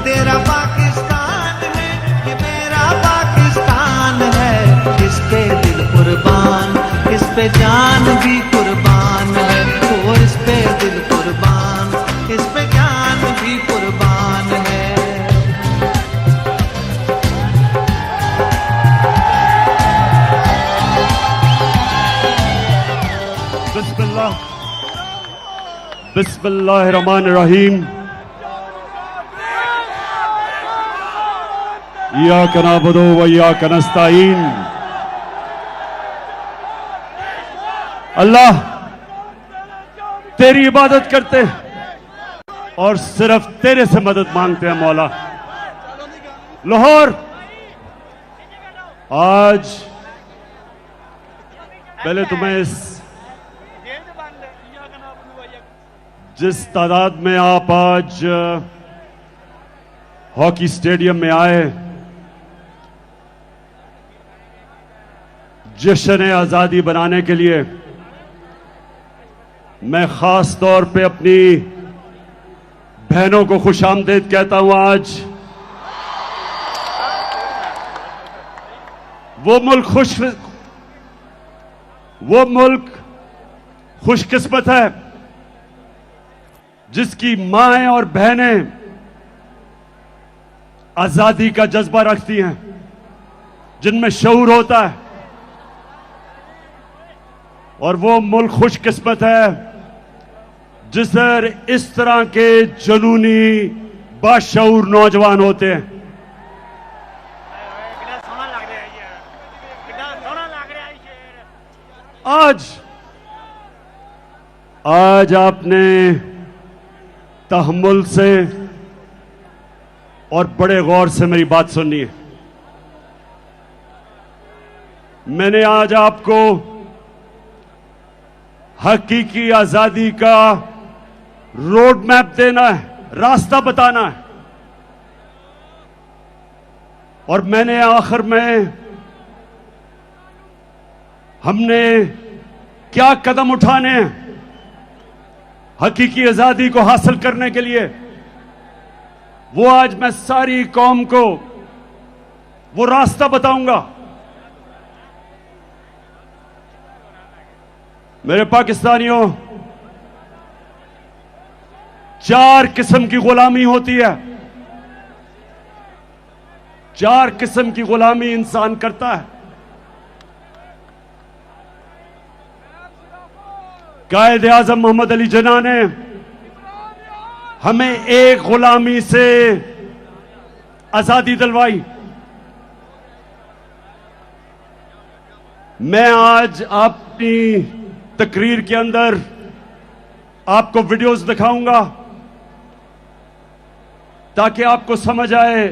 तेरा पाकिस्तान है, ये मेरा पाकिस्तान है। इस पे दिल कुर्बान, इस पे जान भी कुर्बान है। और इस पे दिल कुर्बान, इस पे जान भी कुर्बान है। बिस्मिल्लाह, बिस्मिल्लाहिर्रहमानिर्रहीम। इय्याका नअबुदु व इय्याका नस्तईन। अल्लाह, तेरी इबादत करते और सिर्फ तेरे से मदद मांगते हैं मौला। लाहौर, आज पहले तो मैं जिस तादाद में आप आज हॉकी स्टेडियम में आए, जश्न आजादी बनाने के लिए, मैं खास तौर पे अपनी बहनों को खुशामदीद कहता हूं। आज वो मुल्क खुशकिस्मत है जिसकी माएं और बहनें आजादी का जज्बा रखती हैं, जिनमें शऊर होता है। और वो मुल्क खुशकिस्मत है जिसर इस तरह के जुनूनी बाशऊर नौजवान होते हैं। आज आपने तहम्मुल से और बड़े गौर से मेरी बात सुननी है। मैंने आज आपको हकीकी आजादी का रोड मैप देना है, रास्ता बताना है। और मैंने आखिर में हमने क्या कदम उठाने हैं हकीकी आजादी को हासिल करने के लिए, वो आज मैं सारी कौम को वो रास्ता बताऊंगा। मेरे पाकिस्तानियों, 4 किस्म की गुलामी होती है। 4 किस्म की गुलामी इंसान करता है। कायद आजम मोहम्मद अली जिन्ना ने हमें एक गुलामी से आजादी दिलवाई। मैं आज अपनी तकरीर के अंदर आपको वीडियोस दिखाऊंगा ताकि आपको समझ आए,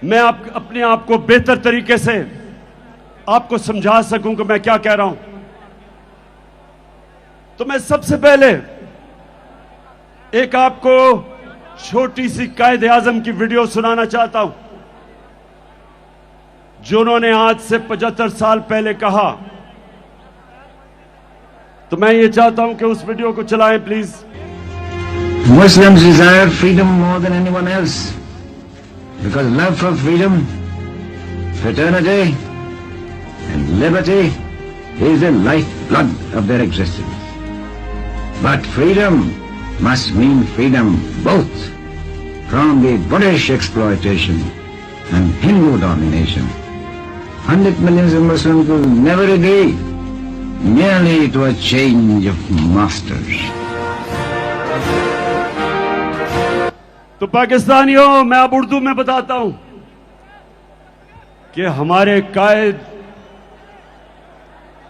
मैं अपने आप को बेहतर तरीके से आपको समझा सकूं कि मैं क्या कह रहा हूं। तो मैं सबसे पहले एक आपको छोटी सी कायद आजम की वीडियो सुनाना चाहता हूं, जो उन्होंने आज से 75 साल पहले कहा। तो मैं ये चाहता हूं कि उस वीडियो को चलाएं please. Muslims desire freedom more than anyone else because love for freedom, fraternity and liberty is the lifeblood of their existence. But freedom must mean freedom both from the British exploitation and Hindu domination. 100 millions of Muslims will never agree merely to a change of masters. तो पाकिस्तानियों, मैं अब उर्दू में बताता हूं कि हमारे कायद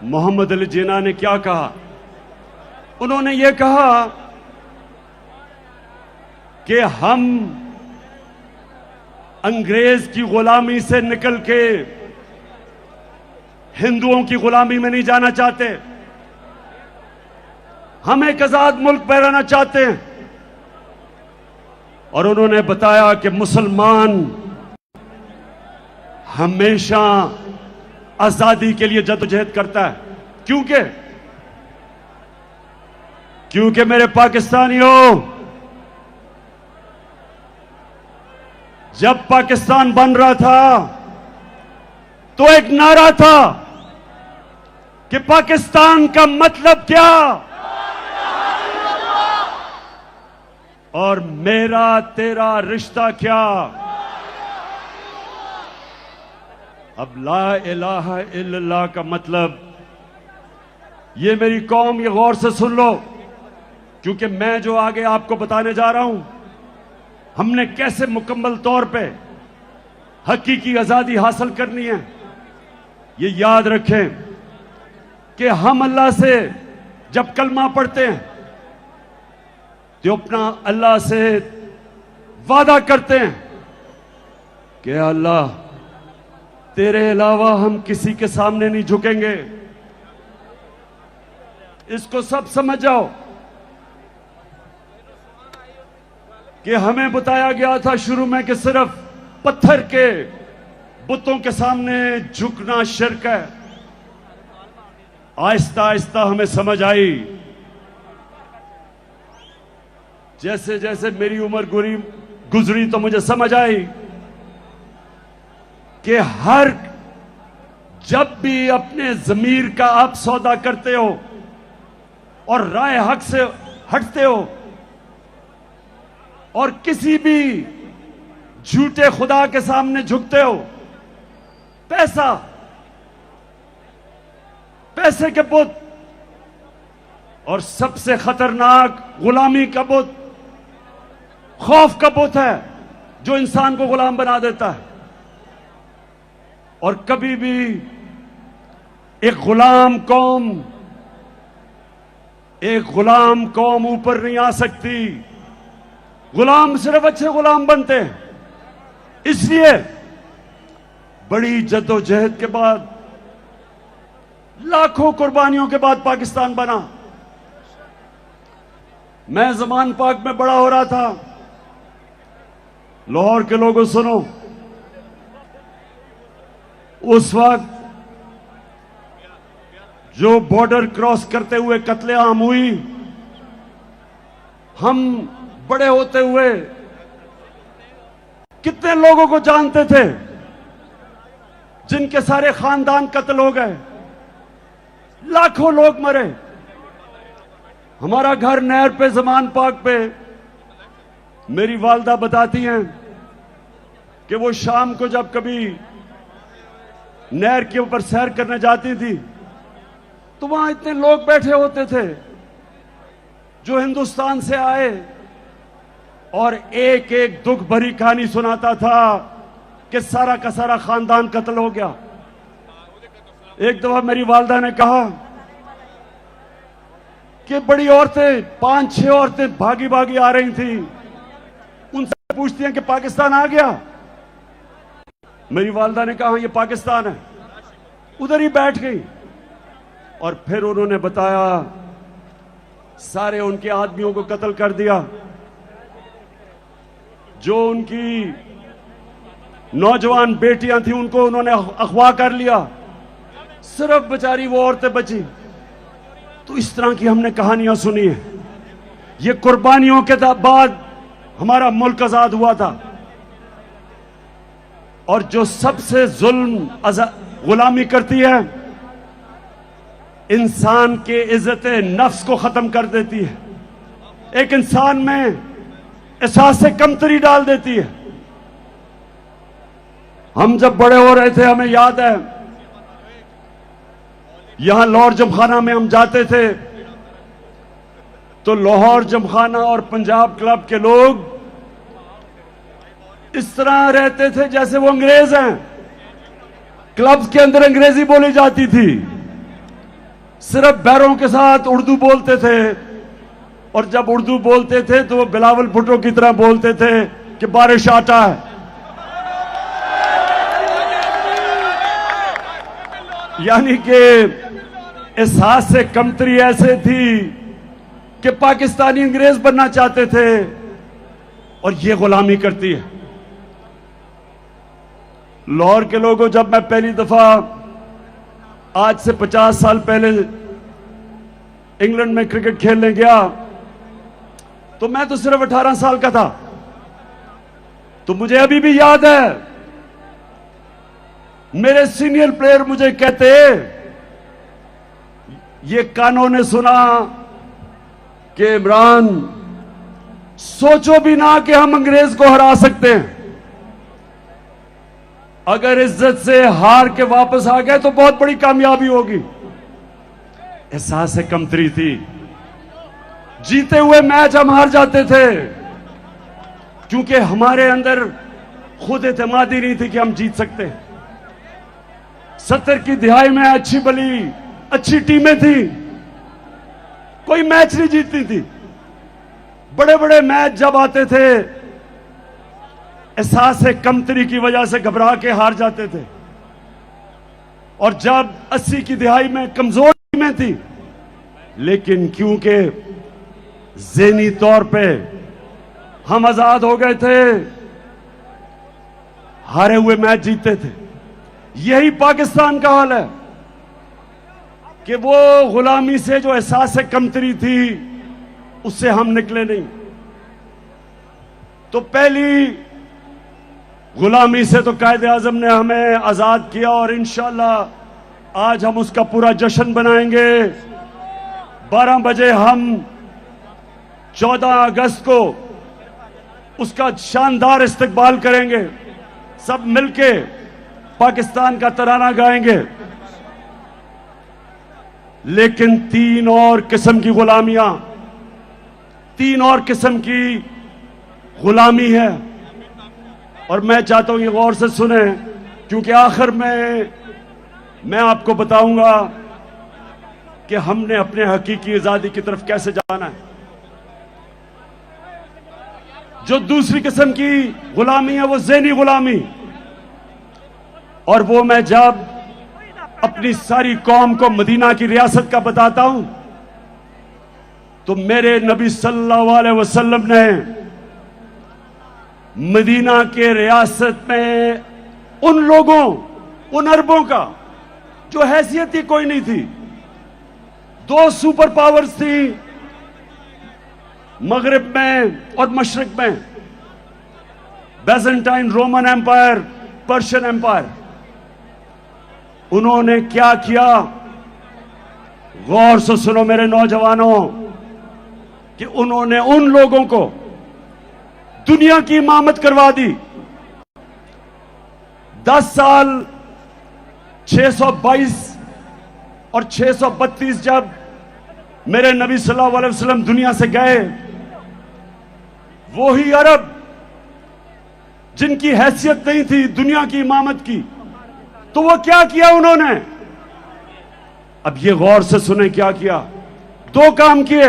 मोहम्मद अली जिन्ना ने क्या कहा। उन्होंने ये कहा कि हम अंग्रेज की गुलामी से निकल के हिंदुओं की गुलामी में नहीं जाना चाहते, हम एक आजाद मुल्क में रहना चाहते हैं। और उन्होंने बताया कि मुसलमान हमेशा आजादी के लिए जद्दोजहद करता है। क्योंकि मेरे पाकिस्तानियों, जब पाकिस्तान बन रहा था तो एक नारा था कि पाकिस्तान का मतलब क्या, और मेरा तेरा रिश्ता क्या। अब ला इलाहा इल्लल्लाह का मतलब, ये मेरी कौम ये गौर से सुन लो, क्योंकि मैं जो आगे आपको बताने जा रहा हूं, हमने कैसे मुकम्मल तौर पे हकीकी आजादी हासिल करनी है। ये याद रखें कि हम अल्लाह से जब कलमा पढ़ते हैं तो अपना अल्लाह से वादा करते हैं कि अल्लाह तेरे अलावा हम किसी के सामने नहीं झुकेंगे। इसको सब समझ जाओ कि हमें बताया गया था शुरू में कि सिर्फ पत्थर के बुतों के सामने झुकना शिर्क है। आहिस्ता आहिस्ता हमें समझ आई, जैसे जैसे मेरी उम्र गुजरी तो मुझे समझ आई कि हर जब भी अपने जमीर का आप सौदा करते हो और राय हक से हटते हो और किसी भी झूठे खुदा के सामने झुकते हो, पैसे के बुत और सबसे खतरनाक गुलामी का बुत खौफ का बुत है जो इंसान को गुलाम बना देता है। और कभी भी एक गुलाम कौम ऊपर नहीं आ सकती। गुलाम सिर्फ अच्छे गुलाम बनते हैं। इसलिए बड़ी जद्दोजहद के बाद, लाखों कुर्बानियों के बाद पाकिस्तान बना। मैं ज़मान पाक में बड़ा हो रहा था। लाहौर के लोगों सुनो, उस वक्त जो बॉर्डर क्रॉस करते हुए कत्लेआम हुई, हम बड़े होते हुए कितने लोगों को जानते थे जिनके सारे खानदान कत्ल हो गए, लाखों लोग मरे। हमारा घर नहर पे, ज़मान पाक पे, मेरी वालदा बताती हैं कि वो शाम को जब कभी नहर के ऊपर सैर करने जाती थी तो वहां इतने लोग बैठे होते थे जो हिंदुस्तान से आए और एक एक दुख भरी कहानी सुनाता था कि सारा का सारा खानदान कत्ल हो गया। एक दफा मेरी वालदा ने कहा कि बड़ी औरतें, 5-6 औरतें भागी भागी आ रही थी, उनसे पूछती हैं कि पाकिस्तान आ गया। मेरी वालदा ने कहा ये पाकिस्तान है। उधर ही बैठ गई और फिर उन्होंने बताया सारे उनके आदमियों को कत्ल कर दिया, जो उनकी नौजवान बेटियां थी उनको उन्होंने अगवा कर लिया, सिर्फ बेचारी वो औरतें बची। तो इस तरह की हमने कहानियां सुनी है। ये कुर्बानियों के बाद हमारा मुल्क आजाद हुआ था। और जो सबसे जुल्म गुलामी करती है, इंसान के इज्जत नफ्स को खत्म कर देती है, एक इंसान में एहसास से कमतरी डाल देती है। हम जब बड़े हो रहे थे हमें याद है, यहां लाहौर जमखाना में हम जाते थे तो लाहौर जमखाना और पंजाब क्लब के लोग इस तरह रहते थे जैसे वो अंग्रेज हैं। क्लब्स के अंदर अंग्रेजी बोली जाती थी, सिर्फ बैरों के साथ उर्दू बोलते थे, और जब उर्दू बोलते थे तो वो बिलावल भुट्टो की तरह बोलते थे कि बारिश आटा है। यानी कि एहसास से कमतरी ऐसे थी कि पाकिस्तानी अंग्रेज बनना चाहते थे, और ये गुलामी करती है। लाहौर के लोगों, जब मैं पहली दफा आज से 50 साल पहले इंग्लैंड में क्रिकेट खेलने गया तो मैं तो सिर्फ 18 साल का था। तो मुझे अभी भी याद है, मेरे सीनियर प्लेयर मुझे कहते, ये कानों ने सुना कि इमरान सोचो भी ना कि हम अंग्रेज को हरा सकते हैं, अगर इज्जत से हार के वापस आ गए तो बहुत बड़ी कामयाबी होगी। एहसास कमतरी थी, जीते हुए मैच हम हार जाते थे क्योंकि हमारे अंदर खुद एतमादी नहीं थी कि हम जीत सकते हैं। 70 की दिहाई में अच्छी भली अच्छी टीमें थी, कोई मैच नहीं जीतती थी। बड़े बड़े मैच जब आते थे एहसास कमतरी की वजह से घबरा के हार जाते थे, और जब 80 की दिहाई में कमजोर टीमें थी, लेकिन क्योंकि ज़हनी तौर पे हम आजाद हो गए थे, हारे हुए मैच जीतते थे। यही पाकिस्तान का हाल है कि वो गुलामी से जो एहसास कमतरी थी उससे हम निकले नहीं। तो पहली गुलामी से तो कायदे आजम ने हमें आजाद किया, और इंशाअल्लाह आज हम उसका पूरा जश्न बनाएंगे। 12 बजे हम 14 अगस्त को उसका शानदार इस्तकबाल करेंगे, सब मिलके पाकिस्तान का तराना गाएंगे। लेकिन 3 और किस्म की गुलामियां, 3 और किस्म की गुलामी है, और मैं चाहता हूं ये गौर से सुने, क्योंकि आखिर में मैं आपको बताऊंगा कि हमने अपने हकीकी आजादी की तरफ कैसे जाना है। जो दूसरी किस्म की गुलामी है वो ज़हनी गुलामी, और वो मैं जब अपनी सारी कौम को मदीना की रियासत का बताता हूं तो मेरे नबी सल्लल्लाहु अलैहि वसल्लम ने मदीना के रियासत में उन लोगों, उन अरबों का जो हैसियत ही कोई नहीं थी, 2 सुपर पावर्स थी मगरिब में और मशरिक में, Byzantine Roman empire, Persian empire. उन्होंने क्या किया, गौर से सुनो मेरे नौजवानों, कि उन्होंने उन लोगों को दुनिया की इमामत करवा दी। 10 साल 622 और 632 जब मेरे नबी सल्लल्लाहु अलैहि वसल्लम दुनिया से गए, वो ही अरब जिनकी हैसियत नहीं थी दुनिया की इमामत की, तो वो क्या किया उन्होंने, अब ये गौर से सुने क्या किया। 2 काम किए,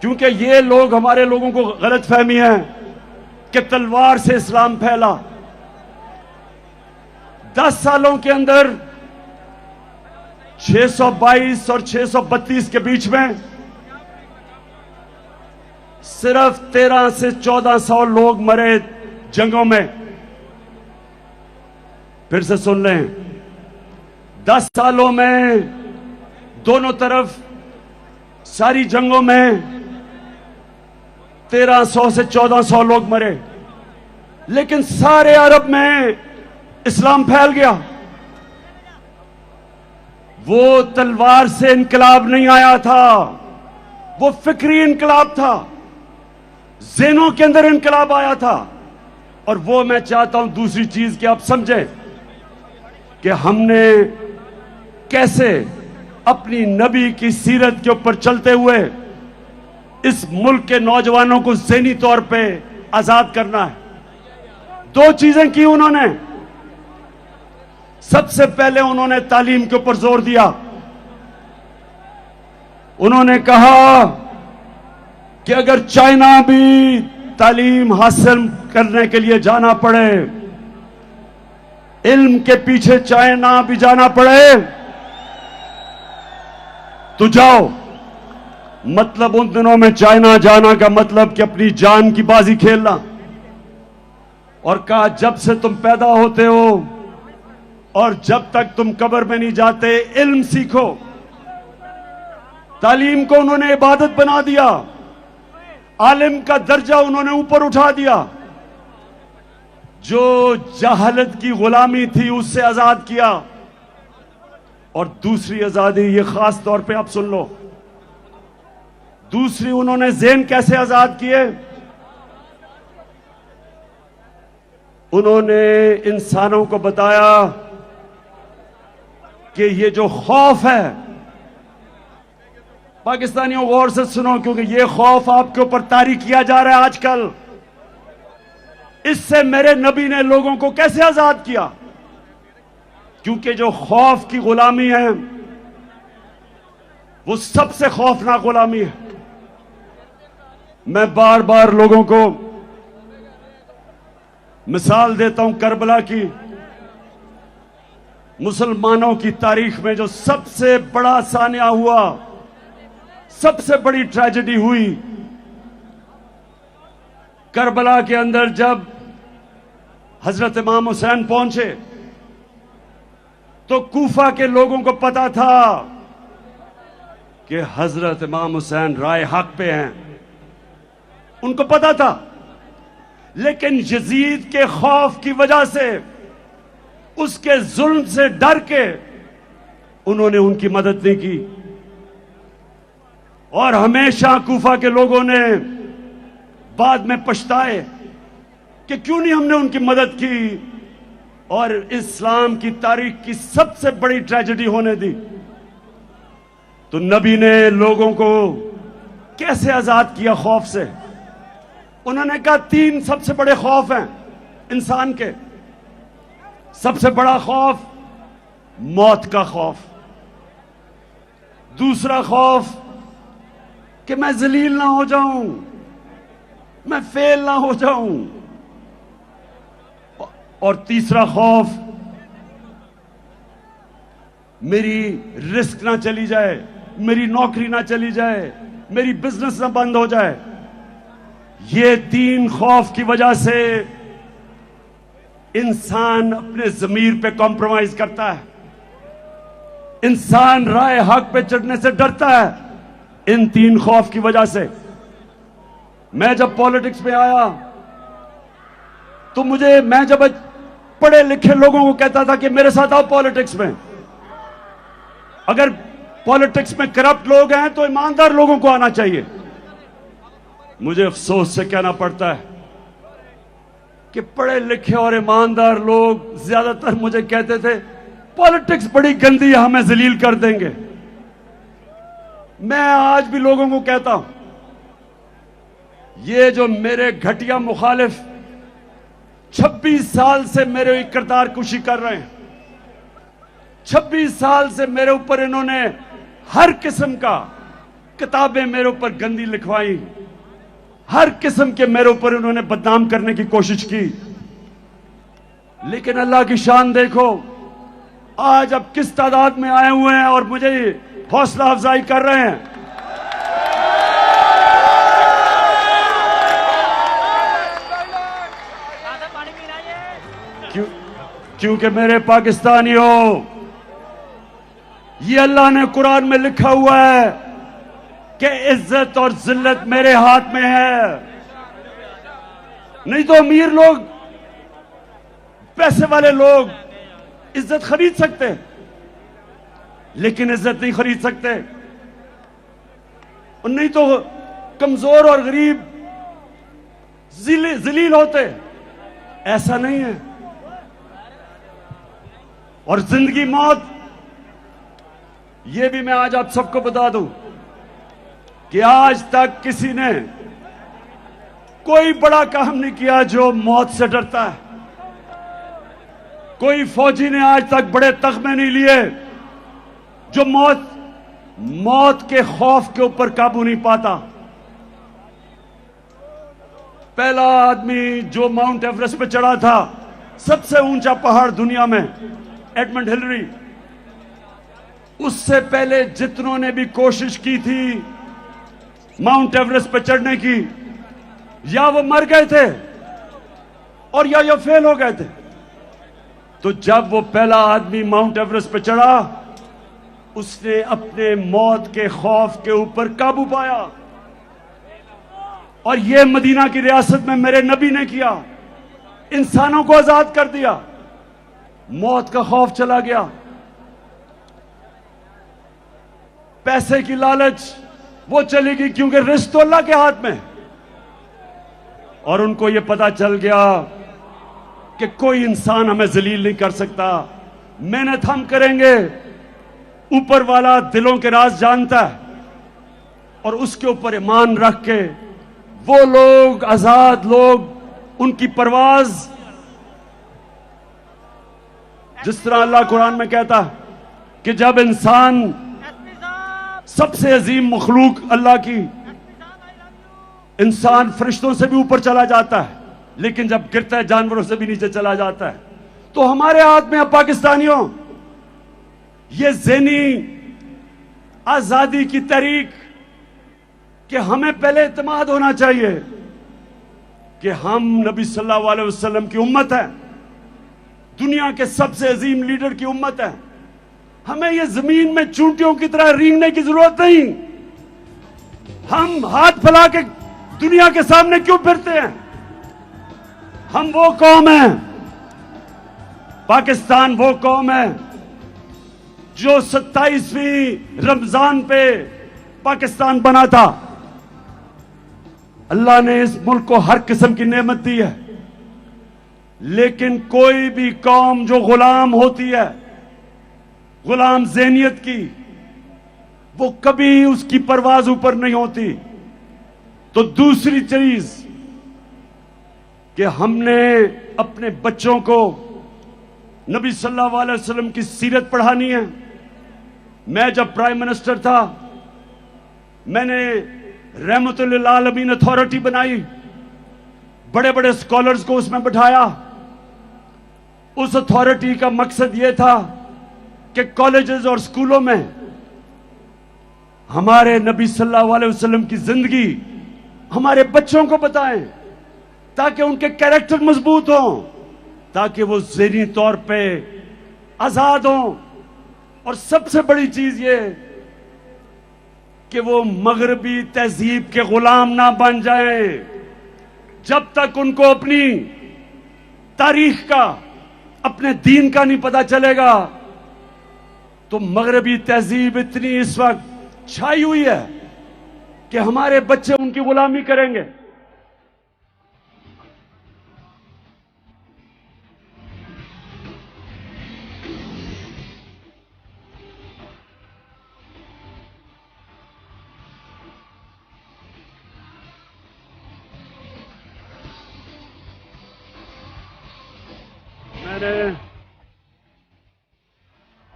क्योंकि ये लोग, हमारे लोगों को गलतफहमी है कि तलवार से इस्लाम फैला। 10 सालों के अंदर 622 और 632 के बीच में सिर्फ 1300 से 1400 लोग मरे जंगों में। फिर से सुन लें, 10 सालों में दोनों तरफ सारी जंगों में 1300 से 1400 लोग मरे, लेकिन सारे अरब में इस्लाम फैल गया। वो तलवार से इनकलाब नहीं आया था, वो फिक्री इनकलाब था, ज़हनों के अंदर इनकलाब आया था। और वो मैं चाहता हूं दूसरी चीज कि आप समझें कि हमने कैसे अपनी नबी की सीरत के ऊपर चलते हुए इस मुल्क के नौजवानों को ज़हनी तौर पे आजाद करना है। 2 चीजें की उन्होंने। सबसे पहले उन्होंने तालीम के ऊपर जोर दिया। उन्होंने कहा कि अगर चाइना भी तालीम हासिल करने के लिए जाना पड़े, इल्म के पीछे चाइना भी जाना पड़े, तो जाओ। मतलब उन दिनों में चाइना जाना का मतलब कि अपनी जान की बाजी खेलना। और कहा जब से तुम पैदा होते हो और जब तक तुम कब्र में नहीं जाते, इल्म सीखो। तालीम को उन्होंने इबादत बना दिया। आलिम का दर्जा उन्होंने ऊपर उठा दिया, जो जहालत की गुलामी थी उससे आजाद किया। और दूसरी आजादी, ये खास तौर पे आप सुन लो, दूसरी उन्होंने ज़हन कैसे आजाद किए? उन्होंने इंसानों को बताया कि ये जो खौफ है, पाकिस्तानियों गौर से सुनो, क्योंकि ये खौफ आपके ऊपर तारी किया जा रहा है आजकल, इससे मेरे नबी ने लोगों को कैसे आजाद किया? क्योंकि जो खौफ की गुलामी है वो सबसे खौफनाक गुलामी है। मैं बार बार लोगों को मिसाल देता हूं करबला की। मुसलमानों की तारीख में जो सबसे बड़ा सानिया हुआ, सबसे बड़ी ट्रेजेडी हुई, करबला के अंदर जब हजरत इमाम हुसैन पहुंचे तो कूफा के लोगों को पता था कि हजरत इमाम हुसैन राय हक पे हैं, उनको पता था। लेकिन यजीद के खौफ की वजह से, उसके जुल्म से डर के उन्होंने उनकी मदद नहीं की। और हमेशा कूफा के लोगों ने बाद में पछताए कि क्यों नहीं हमने उनकी मदद की और इस्लाम की तारीख की सबसे बड़ी ट्रेजेडी होने दी। तो नबी ने लोगों को कैसे आजाद किया खौफ से? उन्होंने कहा 3 सबसे बड़े खौफ हैं इंसान के। सबसे बड़ा खौफ मौत का खौफ, दूसरा खौफ कि मैं जलील ना हो जाऊं, मैं फेल ना हो जाऊं, और तीसरा खौफ मेरी रिस्क ना चली जाए, मेरी नौकरी ना चली जाए, मेरी बिजनेस ना बंद हो जाए। ये 3 खौफ की वजह से इंसान अपने जमीर पे कॉम्प्रोमाइज करता है, इंसान राय हक पे चढ़ने से डरता है, इन 3 खौफ की वजह से। मैं जब पॉलिटिक्स में आया तो मैं जब पढ़े लिखे लोगों को कहता था कि मेरे साथ आओ पॉलिटिक्स में, अगर पॉलिटिक्स में करप्ट लोग हैं तो ईमानदार लोगों को आना चाहिए। मुझे अफसोस से कहना पड़ता है कि पढ़े लिखे और ईमानदार लोग ज्यादातर मुझे कहते थे पॉलिटिक्स बड़ी गंदी है, हमें जलील कर देंगे। मैं आज भी लोगों को कहता हूं, ये जो मेरे घटिया मुखालिफ 26 साल से मेरे किरदार कुशी कर रहे हैं, 26 साल से मेरे ऊपर इन्होंने हर किस्म का किताबें मेरे ऊपर गंदी लिखवाई, हर किस्म के मेरे ऊपर इन्होंने बदनाम करने की कोशिश की। लेकिन अल्लाह की शान देखो, आज अब किस तादाद में आए हुए हैं और मुझे हौसला अफजाई कर रहे हैं। क्योंकि मेरे पाकिस्तानियों, ये अल्लाह ने कुरान में लिखा हुआ है कि इज्जत और जिल्लत मेरे हाथ में है। नहीं तो अमीर लोग, पैसे वाले लोग इज्जत खरीद सकते, लेकिन इज्जत नहीं खरीद सकते। और नहीं तो कमजोर और गरीब जलील होते। ऐसा नहीं है। और जिंदगी मौत, यह भी मैं आज आप सबको बता दूं कि आज तक किसी ने कोई बड़ा काम नहीं किया जो मौत से डरता है। कोई फौजी ने आज तक बड़े तगमे नहीं लिए जो मौत के खौफ के ऊपर काबू नहीं पाता। पहला आदमी जो माउंट एवरेस्ट पे चढ़ा था, सबसे ऊंचा पहाड़ दुनिया में, एडमंड हिलरी, उससे पहले जितनों ने भी कोशिश की थी माउंट एवरेस्ट पे चढ़ने की, या वो मर गए थे और या फेल हो गए थे। तो जब वो पहला आदमी माउंट एवरेस्ट पे चढ़ा, उसने अपने मौत के खौफ के ऊपर काबू पाया। और ये मदीना की रियासत में मेरे नबी ने किया, इंसानों को आजाद कर दिया, मौत का खौफ चला गया, पैसे की लालच वो चली गई, क्योंकि रिस्क तो अल्लाह के हाथ में। और उनको ये पता चल गया कि कोई इंसान हमें जलील नहीं कर सकता, मेहनत हम करेंगे, ऊपर वाला दिलों के राज जानता है, और उसके ऊपर ईमान रख के वो लोग, आजाद लोग, उनकी परवाज, जिस तरह अल्लाह कुरान में कहता है कि जब इंसान, सबसे अजीम मखलूक अल्लाह की, इंसान फरिश्तों से भी ऊपर चला जाता है, लेकिन जब गिरता है जानवरों से भी नीचे चला जाता है। तो हमारे हाथ में अब पाकिस्तानियों, ये ज़हनी आजादी की तहरीक, कि हमें पहले इत्मीनान होना चाहिए कि हम नबी सल्लल्लाहु अलैहि वसल्लम की उम्मत है, दुनिया के सबसे अजीम लीडर की उम्मत है। हमें ये जमीन में चूंटियों की तरह रेंगने की जरूरत नहीं। हम हाथ फैला के दुनिया के सामने क्यों फिरते हैं? हम वो कौम है, पाकिस्तान वो कौम है जो 27वीं रमजान पे पाकिस्तान बना था। अल्लाह ने इस मुल्क को हर किस्म की नेमत दी है, लेकिन कोई भी कौम जो गुलाम होती है, गुलाम ज़हनियत की, वो कभी उसकी परवाज ऊपर नहीं होती। तो दूसरी चीज कि हमने अपने बच्चों को नबी सल्लल्लाहु अलैहि वसल्लम की सीरत पढ़ानी है। मैं जब प्राइम मिनिस्टर था, मैंने रहमतुल लिल आलमीन अथॉरिटी बनाई, बड़े बड़े स्कॉलर्स को उसमें बिठाया। उस अथॉरिटी का मकसद यह था कि कॉलेजेस और स्कूलों में हमारे नबी सल्लल्लाहु अलैहि वसल्लम की जिंदगी हमारे बच्चों को बताएं, ताकि उनके कैरेक्टर मजबूत हों, ताकि वो ज़हनी तौर पे आजाद हों। और सबसे बड़ी चीज ये कि वो मगरबी तहजीब के गुलाम ना बन जाएं। जब तक उनको अपनी तारीख का, अपने दीन का नहीं पता चलेगा, तो मगरबी तहजीब इतनी इस वक्त छाई हुई है कि हमारे बच्चे उनकी गुलामी करेंगे।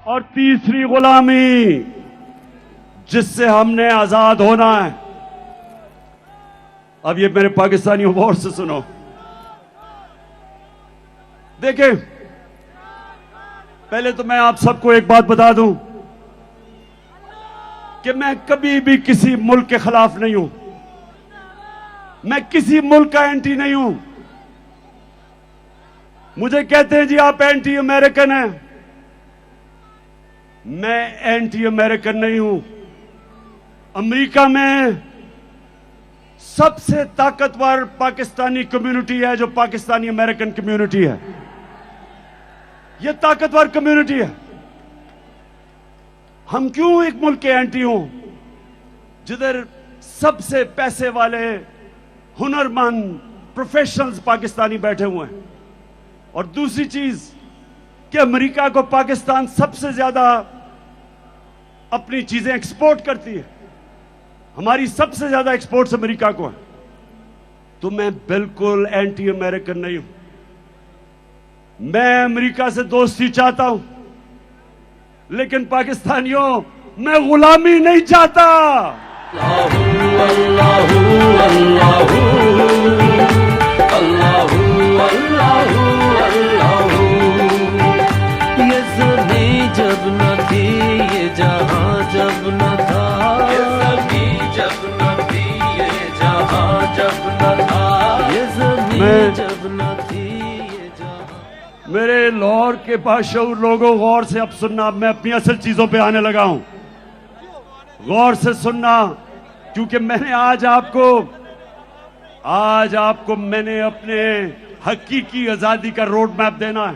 और तीसरी गुलामी जिससे हमने आजाद होना है, अब ये मेरे पाकिस्तानियों गौर से सुनो। देखें, पहले तो मैं आप सबको एक बात बता दूं कि मैं कभी भी किसी मुल्क के खिलाफ नहीं हूं, मैं किसी मुल्क का एंटी नहीं हूं। मुझे कहते हैं जी आप एंटी अमेरिकन हैं, मैं एंटी अमेरिकन नहीं हूं। अमेरिका में सबसे ताकतवर पाकिस्तानी कम्युनिटी है जो पाकिस्तानी अमेरिकन कम्युनिटी है। यह ताकतवर कम्युनिटी है। हम क्यों एक मुल्क के एंटी हों जिधर सबसे पैसे वाले हुनरमंद प्रोफेशनल्स पाकिस्तानी बैठे हुए हैं। और दूसरी चीज कि अमेरिका को पाकिस्तान सबसे ज्यादा अपनी चीजें एक्सपोर्ट करती है, हमारी सबसे ज्यादा एक्सपोर्ट्स अमेरिका को है। तो मैं बिल्कुल एंटी अमेरिकन नहीं हूं। मैं अमेरिका से दोस्ती चाहता हूं, लेकिन पाकिस्तानियों मैं गुलामी नहीं चाहता। अल्लाहू अल्लाहू अल्लाहू अल्लाहू अल्लाहू अल्लाहू। ये ज़मीं जब न थी, ये जहां जब न था, ये ज़मीं जब न थी, ये जहां जब न था, ये ज़मीं जब न थी, ये जहां। मेरे लाहौर के बाशऊर लोगों, गौर से अब सुनना। मैं अपनी असल चीजों पे आने लगा हूं, गौर से सुनना, क्योंकि मैंने आज आपको आज आपको मैंने अपने हकीकी आजादी का रोड मैप देना है,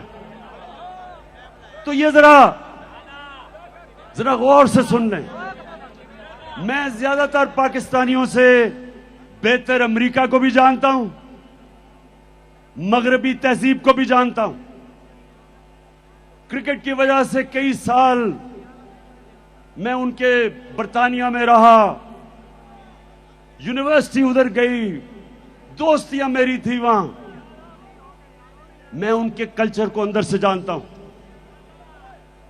तो ये जरा गौर से सुन लें। मैं ज्यादातर पाकिस्तानियों से बेहतर अमेरिका को भी जानता हूं, मगरबी तहजीब को भी जानता हूं। क्रिकेट की वजह से कई साल मैं उनके बरतानिया में रहा, यूनिवर्सिटी उधर गई, दोस्तियां मेरी थी वहां। मैं उनके कल्चर को अंदर से जानता हूं।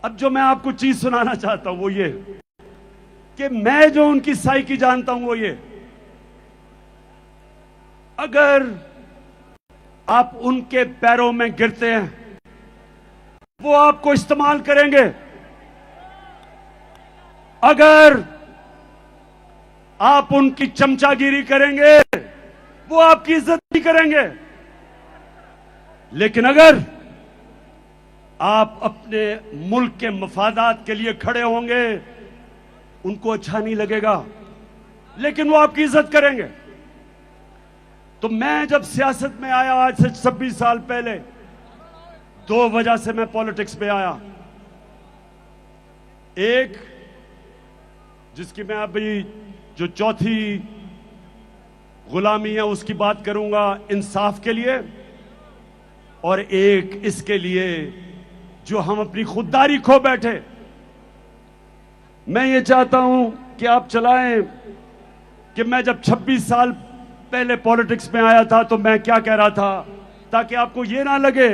अब जो मैं आपको चीज सुनाना चाहता हूं वो ये कि मैं जो उनकी साइकी जानता हूं वो ये, अगर आप उनके पैरों में गिरते हैं वो आपको इस्तेमाल करेंगे, अगर आप उनकी चमचागिरी करेंगे वो आपकी इज्जत नहीं करेंगे, लेकिन अगर आप अपने मुल्क के मफादात के लिए खड़े होंगे उनको अच्छा नहीं लगेगा, लेकिन वो आपकी इज्जत करेंगे। तो मैं जब सियासत में आया आज से 26 साल पहले, 2 वजह से मैं पॉलिटिक्स में आया। एक, जिसकी मैं अभी जो चौथी गुलामी है उसकी बात करूंगा, इंसाफ के लिए, और एक इसके लिए जो हम अपनी खुददारी खो बैठे। मैं ये चाहता हूं कि आप चलाएं कि मैं जब 26 साल पहले पॉलिटिक्स में आया था तो मैं क्या कह रहा था, ताकि आपको ये ना लगे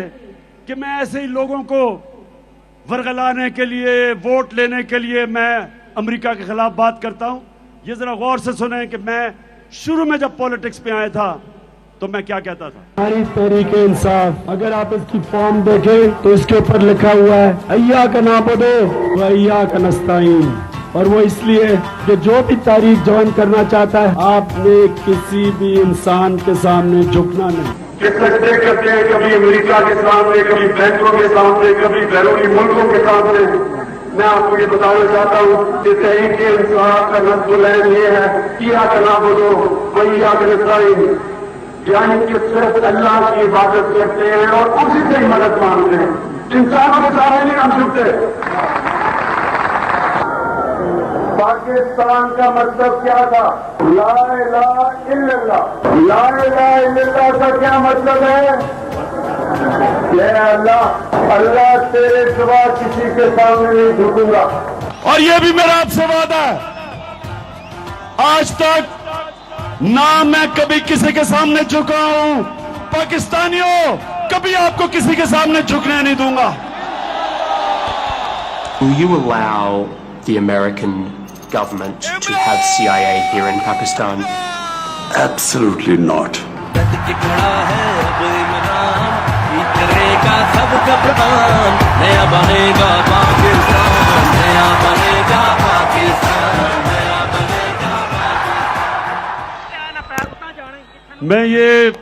कि मैं ऐसे ही लोगों को वरगलाने के लिए, वोट लेने के लिए मैं अमेरिका के खिलाफ बात करता हूं। ये जरा गौर से सुने कि मैं शुरू में जब पॉलिटिक्स में आया था तो मैं क्या कहता था। हमारी तहरीके इंसाफ, अगर आप इसकी फॉर्म देखें तो इसके ऊपर लिखा हुआ है अय्या का नाबुदो व अय्या का नस्ताईन, और वो इसलिए कि जो भी तारीख ज्वाइन करना चाहता है आपने किसी भी इंसान के सामने झुकना नहीं। किस्मतें करते हैं, कभी अमेरिका के सामने, कभी बैंकों के सामने, कभी बैरूनी मुल्कों के सामने। मैं आपको ये बताना चाहता हूँ कि तहरीक इंसाफ का नस्ल ये है किया का नाबुदो व अय्या का नस्ताईन, यानी कि सिर्फ अल्लाह की इबादत करते हैं और उसी से ही मदद मांगते हैं, इंसानों के सामने नहीं हम झुकते। पाकिस्तान का मतलब क्या था? ला इलाहा इल्लल्लाह। ला इलाहा इल्लल्लाह का क्या मतलब है? अल्लाह तेरे सिवा किसी के सामने नहीं झुकूंगा। और ये भी मेरा आपसे वादा है, आज तक ना मैं कभी किसी के सामने झुका हूं, पाकिस्तानियों कभी आपको किसी के सामने झुकने नहीं दूंगा। Will you allow the American government to have CIA here in Pakistan? Absolutely not. नया बनेगा पाकिस्तान, नया बनेगा पाकिस्तान, नया बनेगा पाकिस्तान। मैं ये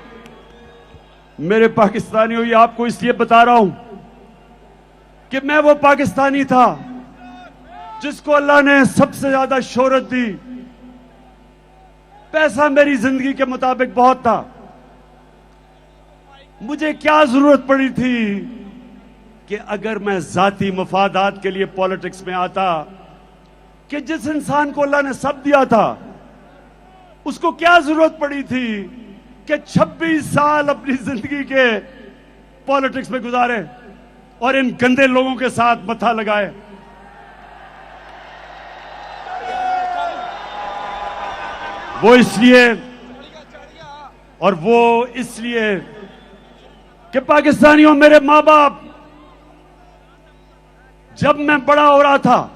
मेरे पाकिस्तानियों ये आपको इसलिए बता रहा हूं कि मैं वो पाकिस्तानी था जिसको अल्लाह ने सबसे ज्यादा शोहरत दी। पैसा मेरी जिंदगी के मुताबिक बहुत था, मुझे क्या जरूरत पड़ी थी कि अगर मैं जाती मफादात के लिए पॉलिटिक्स में आता, कि जिस इंसान को अल्लाह ने सब दिया था उसको क्या जरूरत पड़ी थी कि 26 साल अपनी जिंदगी के पॉलिटिक्स में गुजारे और इन गंदे लोगों के साथ मथा लगाए। वो इसलिए कि पाकिस्तानियों, मेरे मां बाप, जब मैं बड़ा हो रहा था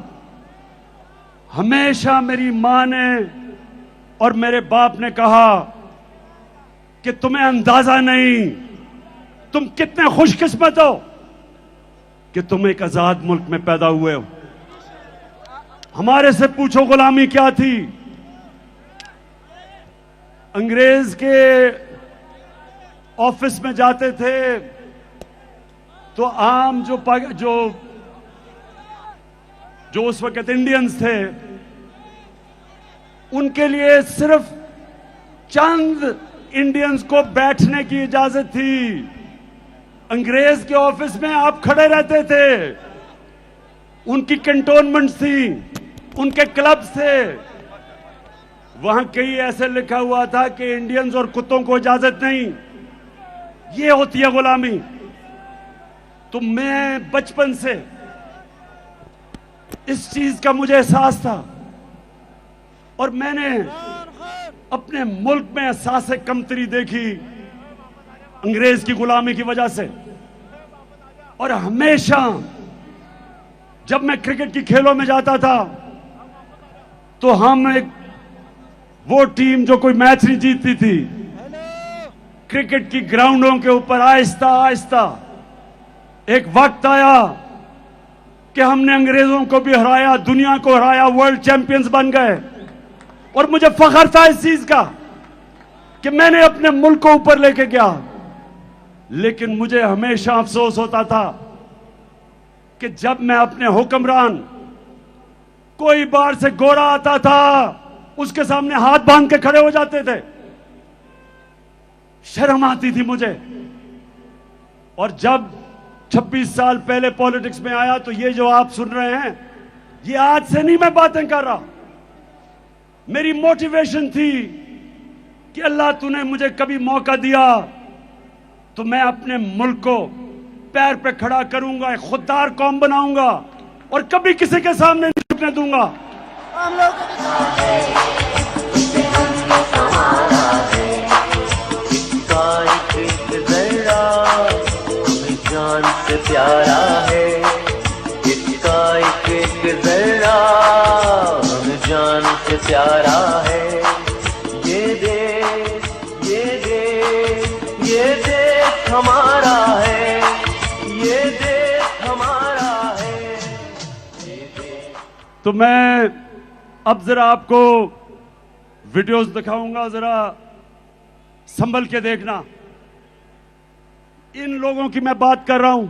हमेशा मेरी मां ने और मेरे बाप ने कहा कि तुम्हें अंदाजा नहीं, तुम कितने खुशकिस्मत हो कि तुम एक आजाद मुल्क में पैदा हुए हो। हमारे से पूछो गुलामी क्या थी। अंग्रेज के ऑफिस में जाते थे तो आम जो उस वक्त इंडियंस थे उनके लिए सिर्फ चंद इंडियंस को बैठने की इजाजत थी। अंग्रेज के ऑफिस में आप खड़े रहते थे, उनकी कैंटोनमेंट थी, उनके क्लब थे, वहां कहीं ऐसे लिखा हुआ था कि इंडियंस और कुत्तों को इजाजत नहीं। ये होती है गुलामी। तो मैं बचपन से इस चीज का मुझे एहसास था और मैंने अपने मुल्क में एहसास कमतरी देखी अंग्रेज की गुलामी की वजह से। और हमेशा जब मैं क्रिकेट की खेलों में जाता था तो हम एक वो टीम जो कोई मैच नहीं जीतती थी, क्रिकेट की ग्राउंडों के ऊपर आहिस्ता आहिस्ता एक वक्त आया कि हमने अंग्रेजों को भी हराया, दुनिया को हराया, वर्ल्ड चैंपियंस बन गए। और मुझे फख्र था इस चीज का कि मैंने अपने मुल्क को ऊपर लेके गया। लेकिन मुझे हमेशा अफसोस होता था कि जब मैं अपने हुक्मरान, कोई बाहर से गोरा आता था, उसके सामने हाथ बांध के खड़े हो जाते थे, शर्म आती थी मुझे। और जब 26 साल पहले पॉलिटिक्स में आया तो ये जो आप सुन रहे हैं, ये आज से नहीं मैं बातें कर रहा। मेरी मोटिवेशन थी कि अल्लाह तूने मुझे कभी मौका दिया तो मैं अपने मुल्क को पैर पे खड़ा करूंगा, एक खुददार कौम बनाऊंगा और कभी किसी के सामने नहीं झुकने दूंगा। जान से प्यारा है इसका एक जरा, हमें जान से प्यारा है। ये देश हमारा है, ये देश हमारा है, ये देश। तो मैं अब जरा आपको वीडियोस दिखाऊंगा, जरा संभल के देखना। इन लोगों की मैं बात कर रहा हूं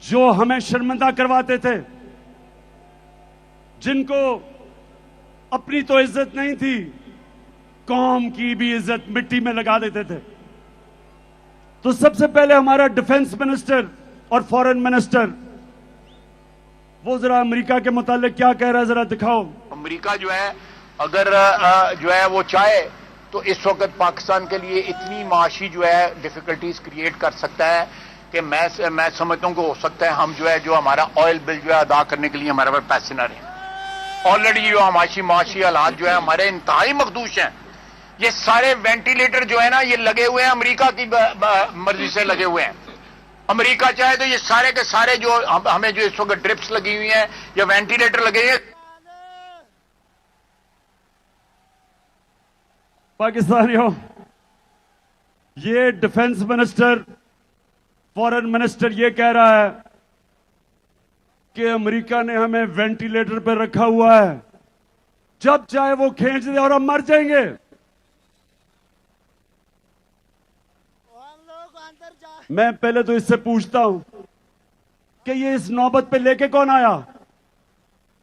जो हमें शर्मिंदा करवाते थे, जिनको अपनी तो इज्जत नहीं थी, कौम की भी इज्जत मिट्टी में लगा देते थे। तो सबसे पहले हमारा डिफेंस मिनिस्टर और फॉरेन मिनिस्टर, वो जरा अमेरिका के मुतालिक क्या कह रहा है, जरा दिखाओ। अमेरिका जो है अगर जो है वो चाहे तो इस वक्त पाकिस्तान के लिए इतनी माशी जो है डिफिकल्टीज क्रिएट कर सकता है कि मैं समझता हूं कि हो सकता है हम जो है, जो हमारा ऑयल बिल जो है अदा करने के लिए हमारे पास पैसे ना रहे। ऑलरेडी जो माशी हालात जो है हमारे इंतहाई मखदूश हैं। ये सारे वेंटिलेटर जो है ना, ये लगे हुए हैं अमेरिका की मर्जी से लगे हुए हैं। अमेरिका चाहे तो ये सारे के सारे जो हमें जो इस वक्त ड्रिप्स लगी हुई हैं या वेंटिलेटर लगे हैं, पाकिस्तानियों, ये डिफेंस मिनिस्टर, फॉरेन मिनिस्टर ये कह रहा है कि अमेरिका ने हमें वेंटिलेटर पर रखा हुआ है, जब चाहे वो खींच दे और हम मर जाएंगे। मैं पहले तो इससे पूछता हूं कि ये इस नौबत पे लेके कौन आया?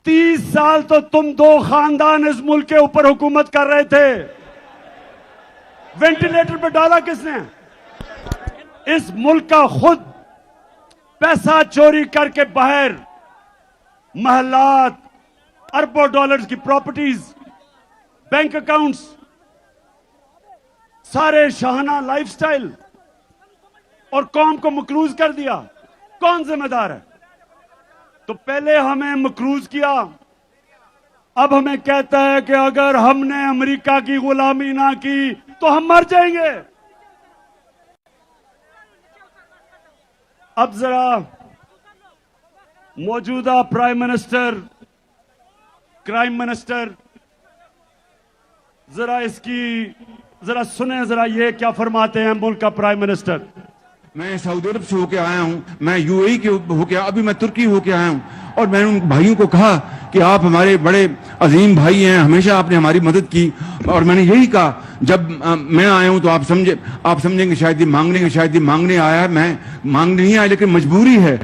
30 साल तो तुम दो खानदान इस मुल्क के ऊपर हुकूमत कर रहे थे, वेंटिलेटर पे डाला किसने? इस मुल्क का खुद पैसा चोरी करके बाहर महलात, अरबों डॉलर्स की प्रॉपर्टीज, बैंक अकाउंट्स, सारे शाहाना लाइफस्टाइल और कौम को मकरूज कर दिया। कौन जिम्मेदार है? तो पहले हमें मकरूज किया, अब हमें कहता है कि अगर हमने अमेरिका की गुलामी ना की तो हम मर जाएंगे। अब जरा मौजूदा प्राइम मिनिस्टर, क्राइम मिनिस्टर, जरा इसकी जरा सुने, जरा ये क्या फरमाते हैं मुल्क का प्राइम मिनिस्टर। मैं सऊदी अरब से होके आया हूं, मैं यूएई के होके, अभी मैं तुर्की होके आया हूं, और मैंने उन भाइयों को कहा कि आप हमारे बड़े अजीम भाई हैं, हमेशा आपने हमारी मदद की। और मैंने यही कहा, जब मैं आया हूं तो आप समझेंगे शायद ये मांगने आया, मैं मांगने नहीं आया, लेकिन मजबूरी है।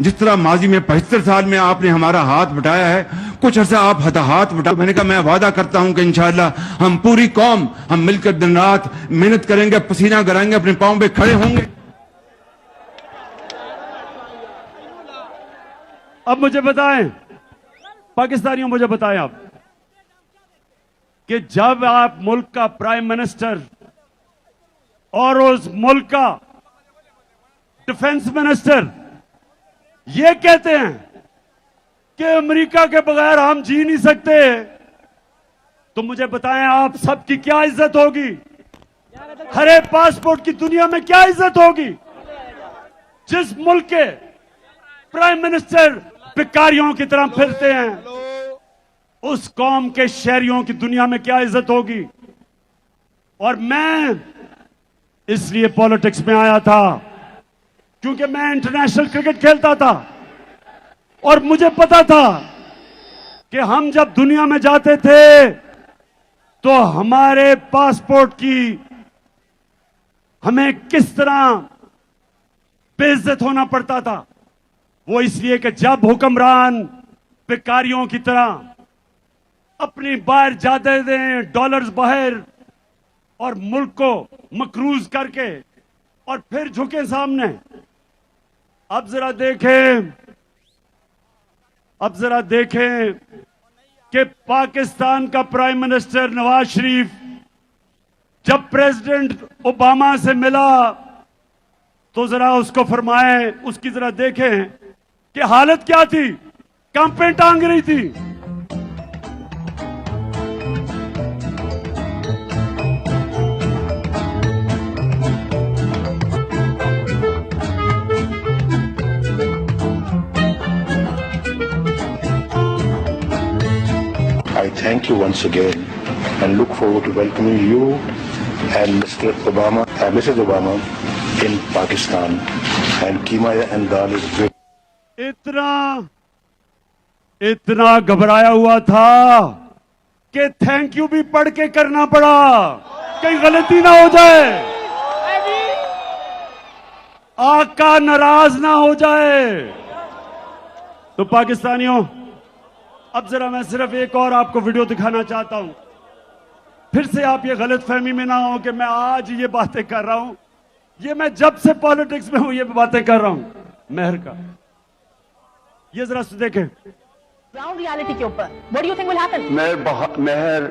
जिस तरह माजी में 75 साल में आपने हमारा हाथ बटाया है, कुछ अर्सा आप हताहत बटा। मैंने कहा मैं वादा करता हूं कि इंशाअल्लाह हम पूरी कौम हम मिलकर दिन रात मेहनत करेंगे, पसीना गराएंगे, अपने पांव पे खड़े होंगे। अब मुझे बताएं पाकिस्तानियों, मुझे बताएं आप कि जब आप मुल्क का प्राइम मिनिस्टर और उस मुल्क का डिफेंस मिनिस्टर ये कहते हैं कि अमेरिका के बगैर हम जी नहीं सकते, तो मुझे बताएं आप सबकी क्या इज्जत होगी? हरे पासपोर्ट की दुनिया में क्या इज्जत होगी? जिस मुल्क के प्राइम मिनिस्टर भिखारियों की तरह फिरते हैं, उस कौम के शहरियों की दुनिया में क्या इज्जत होगी? और मैं इसलिए पॉलिटिक्स में आया था क्योंकि मैं इंटरनेशनल क्रिकेट खेलता था और मुझे पता था कि हम जब दुनिया में जाते थे तो हमारे पासपोर्ट की हमें किस तरह बेइज्जत होना पड़ता था। वो इसलिए कि जब हुक्मरान भिखारियों की तरह अपनी बाहर जाते दें डॉलर्स बाहर और मुल्क को मकरूज करके और फिर झुके सामने। अब जरा देखें कि पाकिस्तान का प्राइम मिनिस्टर नवाज शरीफ जब प्रेसिडेंट ओबामा से मिला तो जरा उसको फरमाएं, उसकी जरा देखें कि हालत क्या थी, कंपें टांग रही थी। I thank you once again and look forward to welcoming you and Mr. Obama and Mrs. Obama in Pakistan. And Keema and Dal is very... इतना घबराया हुआ था कि थैंक यू भी पढ़ के करना पड़ा, कहीं गलती ना हो जाए, आका नाराज ना हो जाए। तो पाकिस्तानियों, अब जरा मैं सिर्फ एक और आपको वीडियो दिखाना चाहता हूं, फिर से आप ये गलत फहमी में ना हो कि मैं आज ये बातें कर रहा हूं। ये मैं जब से पॉलिटिक्स में हूं ये बातें कर रहा हूं मेहर का। ये जरा देखें ग्राउंड रियलिटी के ऊपर, what do you think will happen? मेहर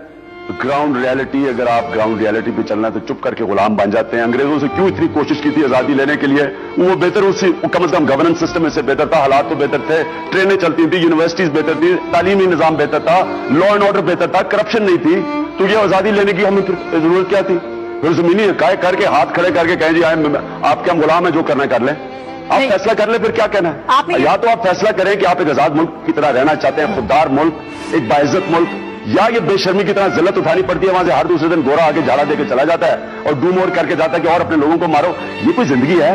ग्राउंड रियलिटी, अगर आप ग्राउंड रियलिटी पे चलना तो चुप करके गुलाम बन जाते हैं। अंग्रेजों से क्यों इतनी कोशिश की थी आजादी लेने के लिए? वो बेहतर, उससे कम से कम गवर्नेंस सिस्टम में से बेहतर था, हालात तो बेहतर थे, ट्रेनें चलती थी, यूनिवर्सिटीज बेहतर थी, तालीमी निजाम बेहतर था, लॉ एंड ऑर्डर बेहतर था, करप्शन नहीं थी। तो ये आजादी लेने की हमें जरूरत क्या थी? फिर जमीनी काय करके हाथ खड़े करके कहें जी आपके हम गुलाम है, जो करना कर लें। आप फैसला कर ले, फिर क्या कहना है? या तो आप फैसला करें कि आप एक आजाद मुल्क की तरह रहना चाहते हैं, खुददार मुल्क, एक बाइज्जत मुल्क, या ये बेशर्मी की तरह जिल्लत उठानी पड़ती है, वहां से हर दूसरे दिन गोरा आके झाड़ा देके चला जाता है और डूम और करके जाता है कि और अपने लोगों को मारो। ये कोई जिंदगी है?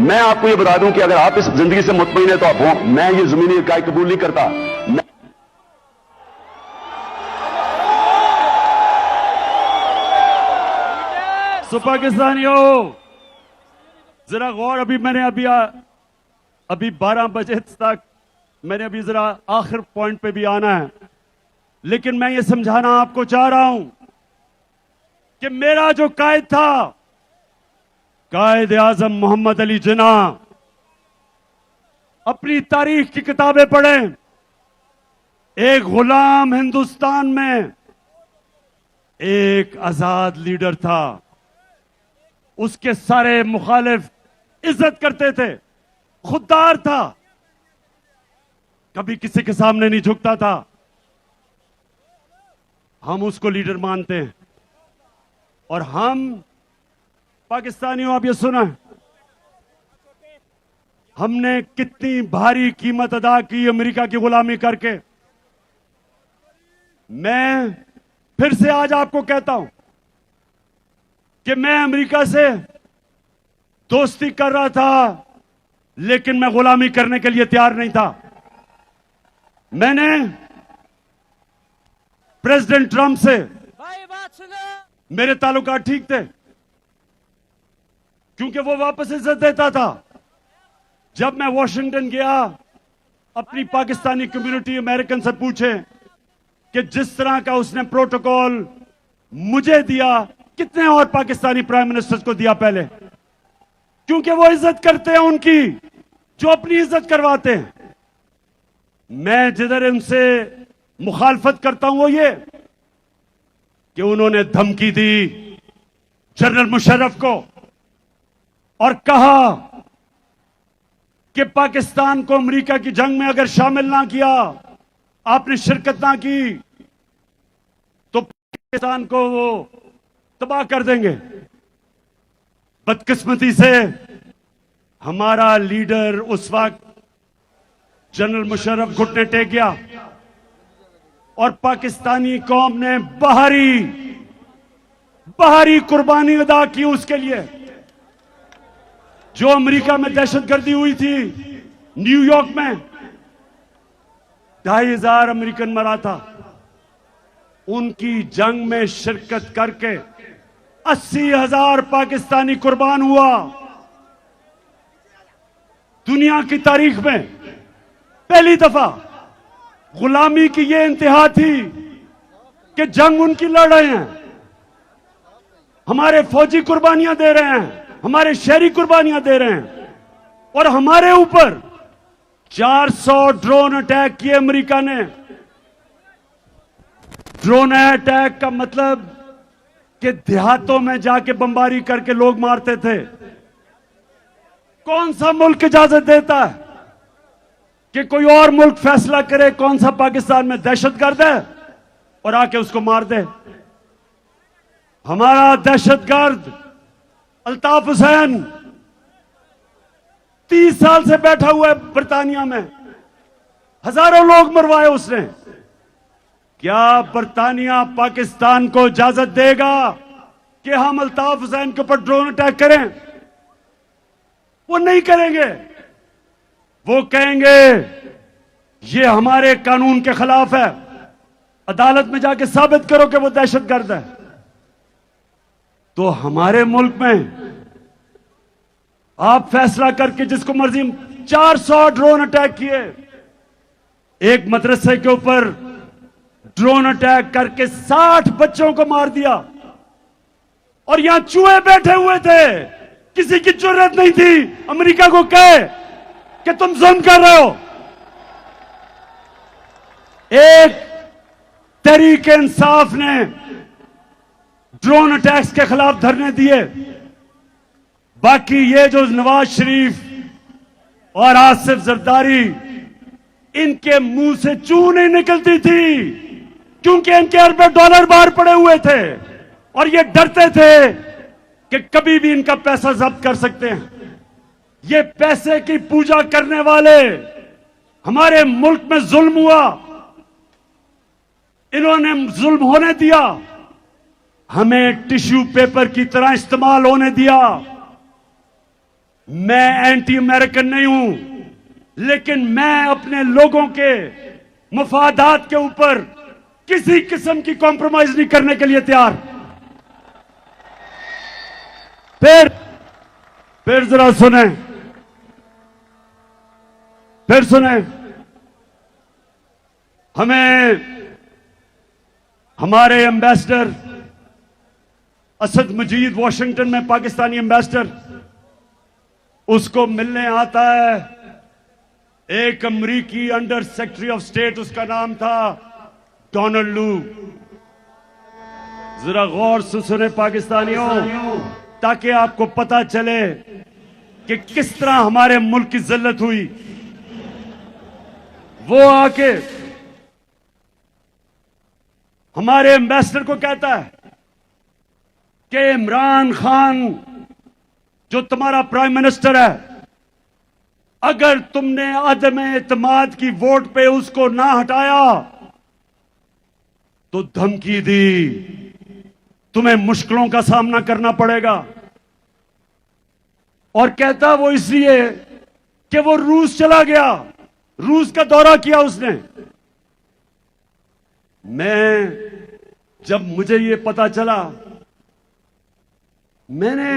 मैं आपको ये बता दूं कि अगर आप इस जिंदगी से मुतमईन है तो आप हो। मैं ये जमीनी इकाई कबूल नहीं करता। सो पाकिस्तानियों जरा गौर, अभी 12 बजे तक मैंने अभी जरा आखिर पॉइंट पे भी आना है, लेकिन मैं ये समझाना आपको चाह रहा हूं कि मेरा जो कायद था, कायद आजम मोहम्मद अली जिन्ना, अपनी तारीख की किताबें पढ़ें। एक गुलाम हिंदुस्तान में एक आजाद लीडर था, उसके सारे मुखालिफ इज्जत करते थे, खुददार था, कभी किसी के सामने नहीं झुकता था। हम उसको लीडर मानते हैं। और हम पाकिस्तानियों, आप ये सुना, हमने कितनी भारी कीमत अदा की अमेरिका की गुलामी करके। मैं फिर से आज आपको कहता हूं कि मैं अमेरिका से दोस्ती कर रहा था, लेकिन मैं गुलामी करने के लिए तैयार नहीं था। मैंने प्रेसिडेंट ट्रंप से मेरे ताल्लुकात ठीक थे, क्योंकि वो वापस इज्जत देता था। जब मैं वॉशिंगटन गया, अपनी पाकिस्तानी कम्युनिटी अमेरिकन से पूछे कि जिस तरह का उसने प्रोटोकॉल मुझे दिया, कितने और पाकिस्तानी प्राइम मिनिस्टर्स को दिया पहले, क्योंकि वो इज्जत करते हैं उनकी, जो अपनी इज्जत करवाते हैं। मैं जिधर उनसे मुखालफत करता हूं वो ये कि उन्होंने धमकी दी जनरल मुशर्रफ को और कहा कि पाकिस्तान को अमेरिका की जंग में अगर शामिल ना किया, आपने शिरकत ना की, तो पाकिस्तान को वो तबाह कर देंगे। बदकिस्मती से हमारा लीडर उस वक्त जनरल मुशर्रफ घुटने टेक गया और पाकिस्तानी कौम ने बाहरी कुर्बानी अदा की उसके लिए। जो अमेरिका में दहशतगर्दी हुई थी, न्यूयॉर्क में 2500 अमेरिकन मरा था, उनकी जंग में शिरकत करके 80,000 पाकिस्तानी कुर्बान हुआ। दुनिया की तारीख में पहली दफा गुलामी की यह इंतहा थी कि जंग उनकी लड़ रहे हैं, हमारे फौजी कुर्बानियां दे रहे हैं, हमारे शहरी कुर्बानियां दे रहे हैं, और हमारे ऊपर 400 ड्रोन अटैक किए अमेरिका ने। ड्रोन अटैक का मतलब कि देहातों में जाके बमबारी करके लोग मारते थे। कौन सा मुल्क इजाजत देता है कि कोई और मुल्क फैसला करे कौन सा पाकिस्तान में दहशतगर्द है और आके उसको मार दे? हमारा दहशतगर्द अल्ताफ हुसैन 30 साल से बैठा हुआ है बर्तानिया में, हजारों लोग मरवाए उसने। क्या बर्तानिया पाकिस्तान को इजाजत देगा कि हम अल्ताफ हुसैन के ऊपर ड्रोन अटैक करें? वो नहीं करेंगे। वो कहेंगे ये हमारे कानून के खिलाफ है, अदालत में जाके साबित करो कि वो दहशतगर्द है। तो हमारे मुल्क में आप फैसला करके जिसको मर्जी 400 ड्रोन अटैक किए, एक मदरसे के ऊपर ड्रोन अटैक करके 60 बच्चों को मार दिया, और यहां चूहे बैठे हुए थे, किसी की जरूरत नहीं थी अमेरिका को कहे कि तुम जुल्म कर रहे हो। एक तहरीक इंसाफ ने ड्रोन अटैक्स के खिलाफ धरने दिए, बाकी ये जो नवाज शरीफ और आसिफ जरदारी, इनके मुंह से चू नहीं निकलती थी, क्योंकि इनके अरबों डॉलर बाहर पड़े हुए थे और ये डरते थे कि कभी भी इनका पैसा जब्त कर सकते हैं। ये पैसे की पूजा करने वाले हमारे मुल्क में जुल्म हुआ, इन्होंने जुल्म होने दिया, हमें टिश्यू पेपर की तरह इस्तेमाल होने दिया। मैं एंटी अमेरिकन नहीं हूं, लेकिन मैं अपने लोगों के मफादात के ऊपर किसी किस्म की कॉम्प्रोमाइज नहीं करने के लिए तैयार। फिर जरा सुने, फिर सुने, हमें हमारे एम्बेसडर असद मजीद वॉशिंगटन में, पाकिस्तानी एम्बेसडर, उसको मिलने आता है एक अमरीकी अंडर सेक्रेटरी ऑफ स्टेट, उसका नाम था डोनाल्ड लू। जरा गौर से सुने पाकिस्तानियों, ताकि आपको पता चले कि किस तरह हमारे मुल्क की जिल्लत हुई। वो आके हमारे एम्बेसडर को कहता है कि इमरान खान जो तुम्हारा प्राइम मिनिस्टर है, अगर तुमने अदम एतमाद की वोट पे उसको ना हटाया तो धमकी दी, तुम्हें मुश्किलों का सामना करना पड़ेगा। और कहता वो इसलिए कि वो रूस चला गया, रूस का दौरा किया उसने। जब मुझे ये पता चला, मैंने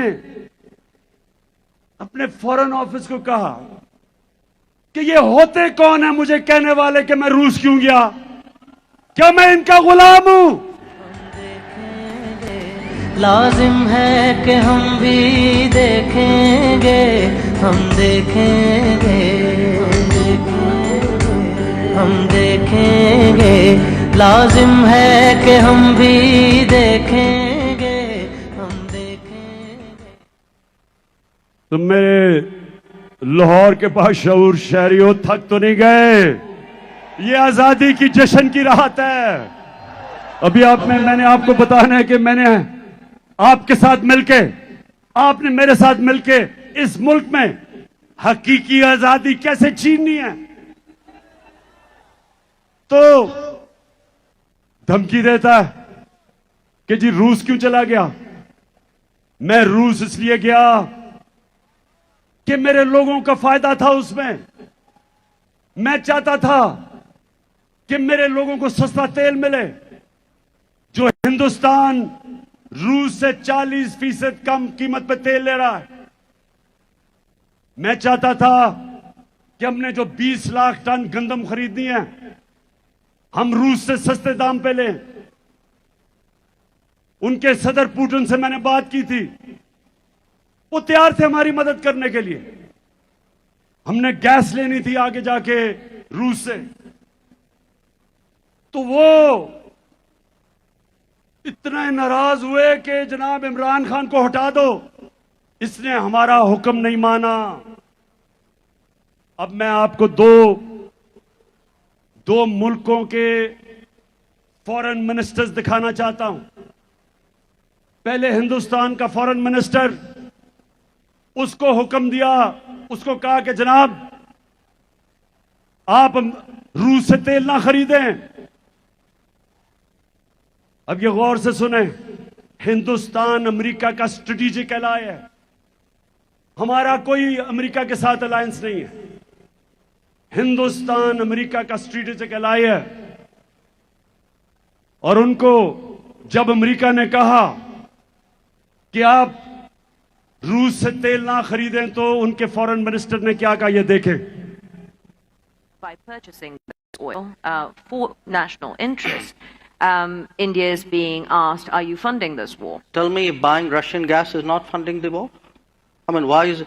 अपने फॉरेन ऑफिस को कहा कि ये होते कौन है मुझे कहने वाले कि मैं रूस क्यों गया। क्या मैं इनका गुलाम हूं? लाजिम है कि हम भी देखेंगे, हम देखेंगे, हम देखेंगे, लाजिम है कि हम भी देखेंगे, हम देखेंगे। तुम मेरे लाहौर के बाशऊर शहरियों थक तो नहीं गए? ये आजादी की जश्न की राहत है। अभी मैंने आपको बताना है कि मैंने आपके साथ मिलके, आपने मेरे साथ मिलके इस मुल्क में हकीकी आजादी कैसे छीननी है। तो धमकी देता है कि जी रूस क्यों चला गया? मैं रूस इसलिए गया कि मेरे लोगों का फायदा था उसमें। मैं चाहता था कि मेरे लोगों को सस्ता तेल मिले। जो हिंदुस्तान रूस से 40% कम कीमत पर तेल ले रहा है, मैं चाहता था कि हमने जो 20 लाख टन गंदम खरीदनी है, हम रूस से सस्ते दाम पे लें। उनके सदर पुतिन से मैंने बात की थी, वो तैयार थे हमारी मदद करने के लिए। हमने गैस लेनी थी आगे जाके रूस से, तो वो इतने नाराज हुए कि जनाब इमरान खान को हटा दो। इसने हमारा हुक्म नहीं माना। अब मैं आपको दो मुल्कों के फॉरेन मिनिस्टर्स दिखाना चाहता हूं। पहले हिंदुस्तान का फॉरेन मिनिस्टर, उसको हुक्म दिया, उसको कहा कि जनाब आप रूस से तेल ना खरीदें। अब ये गौर से सुने, हिंदुस्तान अमेरिका का स्ट्रेटेजिक एलाय है। हमारा कोई अमेरिका के साथ अलायंस नहीं है। हिंदुस्तान अमेरिका का स्ट्रेटेजिक एलाय है। और उनको जब अमेरिका ने कहा कि आप रूस से तेल ना खरीदें, तो उनके फॉरेन मिनिस्टर ने क्या कहा, ये देखें। By purchasing oil for national interest, India is being asked, are you funding this war? Tell me if buying Russian gas is not funding the war? I mean, why is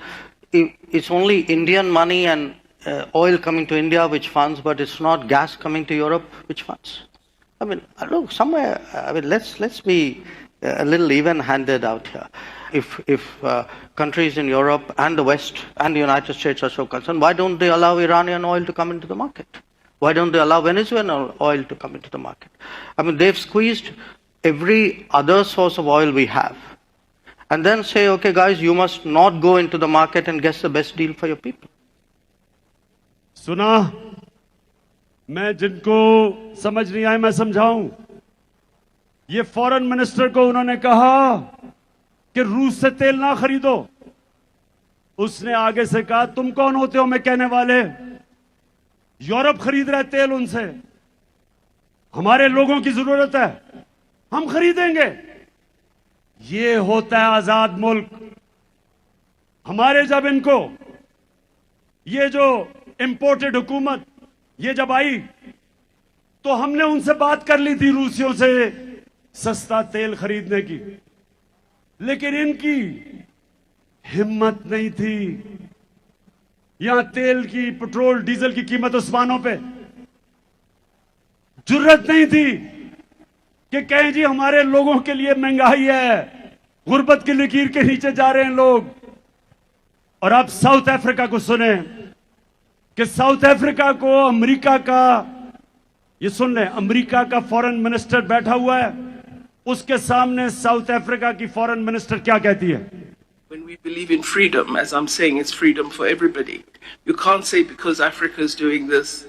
it's only Indian money and oil coming to India which funds, but it's not gas coming to Europe which funds? I mean, look, somewhere, I mean, let's be a little even-handed out here. If countries in Europe and the West and the United States are so concerned, why don't they allow Iranian oil to come into the market? Why don't they allow Venezuelan oil to come into the market? I mean, they've squeezed every other source of oil we have. And then say, okay guys, you must not go into the market and get the best deal for your people. सुना? मैं जिनको समझ नहीं आए मैं समझाऊं। ये foreign minister को उन्होंने कहा कि रूस से तेल ना खरीदो। उसने आगे से कहा, तुम कौन होते हो मैं कहने वाले? यूरोप खरीद रहा है तेल उनसे। हमारे लोगों की जरूरत है, हम खरीदेंगे। ये होता है आजाद मुल्क। हमारे जब इनको ये जो इंपोर्टेड हुकूमत ये जब आई, तो हमने उनसे बात कर ली थी रूसियों से सस्ता तेल खरीदने की, लेकिन इनकी हिम्मत नहीं थी। यहां तेल की, पेट्रोल डीजल की कीमत आसमानों पे, जुर्रत नहीं थी कि कहें जी हमारे लोगों के लिए महंगाई है, गुर्बत की लकीर के नीचे जा रहे हैं लोग। और आप साउथ अफ्रीका को सुने कि साउथ अफ्रीका को अमेरिका का, ये सुन लें, अमेरिका का फॉरेन मिनिस्टर बैठा हुआ है, उसके सामने साउथ अफ्रीका की फॉरेन मिनिस्टर क्या कहती है? When we believe in freedom, as I'm saying, it's freedom for everybody. You can't say because Africa is doing this,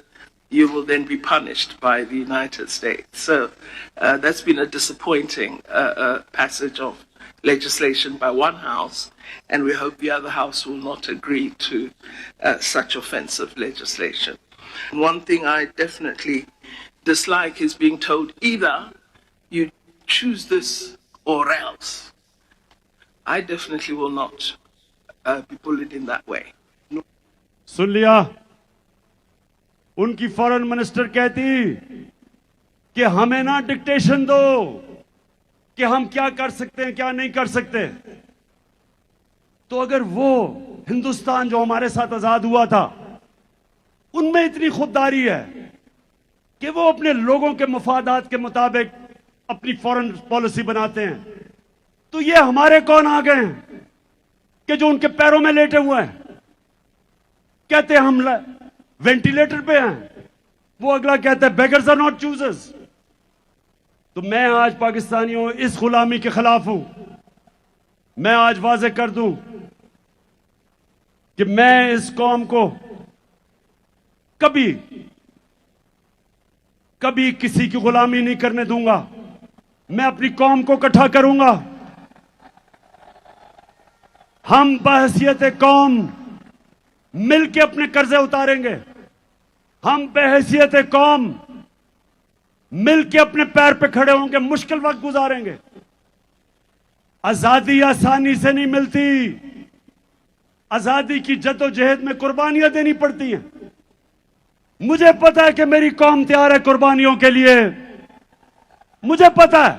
you will then be punished by the United States. So that's been a disappointing passage of legislation by one house, and we hope the other house will not agree to such offensive legislation. One thing I definitely dislike is being told either you choose this or else. I definitely will not be bullied in that way. No. सुन लिया? उनकी foreign minister कहती कि हमें ना dictation दो कि हम क्या कर सकते हैं क्या नहीं कर सकते। तो अगर वो हिंदुस्तान जो हमारे साथ आजाद हुआ था उनमें इतनी खुददारी है कि वो अपने लोगों के मफादात के मुताबिक अपनी फॉरेन पॉलिसी बनाते हैं, तो ये हमारे कौन आ गए हैं कि जो उनके पैरों में लेटे हुए हैं, कहते हैं हम वेंटिलेटर पे हैं, वो अगला कहता है बेगर्स आर नॉट चूजर्स। तो मैं आज पाकिस्तानियों इस गुलामी के खिलाफ हूं। मैं आज वाज़ेह कर दूं कि मैं इस कौम को कभी कभी किसी की गुलामी नहीं करने दूंगा। मैं अपनी कौम को इकट्ठा करूंगा। हम बहैसियत कौम मिलके अपने कर्जे उतारेंगे। हम बहैसियत कौम मिलके अपने पैर पे खड़े होंगे, मुश्किल वक्त गुजारेंगे। आजादी आसानी से नहीं मिलती। आजादी की जद्दोजहद में कुर्बानियां देनी पड़ती हैं। मुझे पता है कि मेरी कौम तैयार है कुर्बानियों के लिए, मुझे पता है।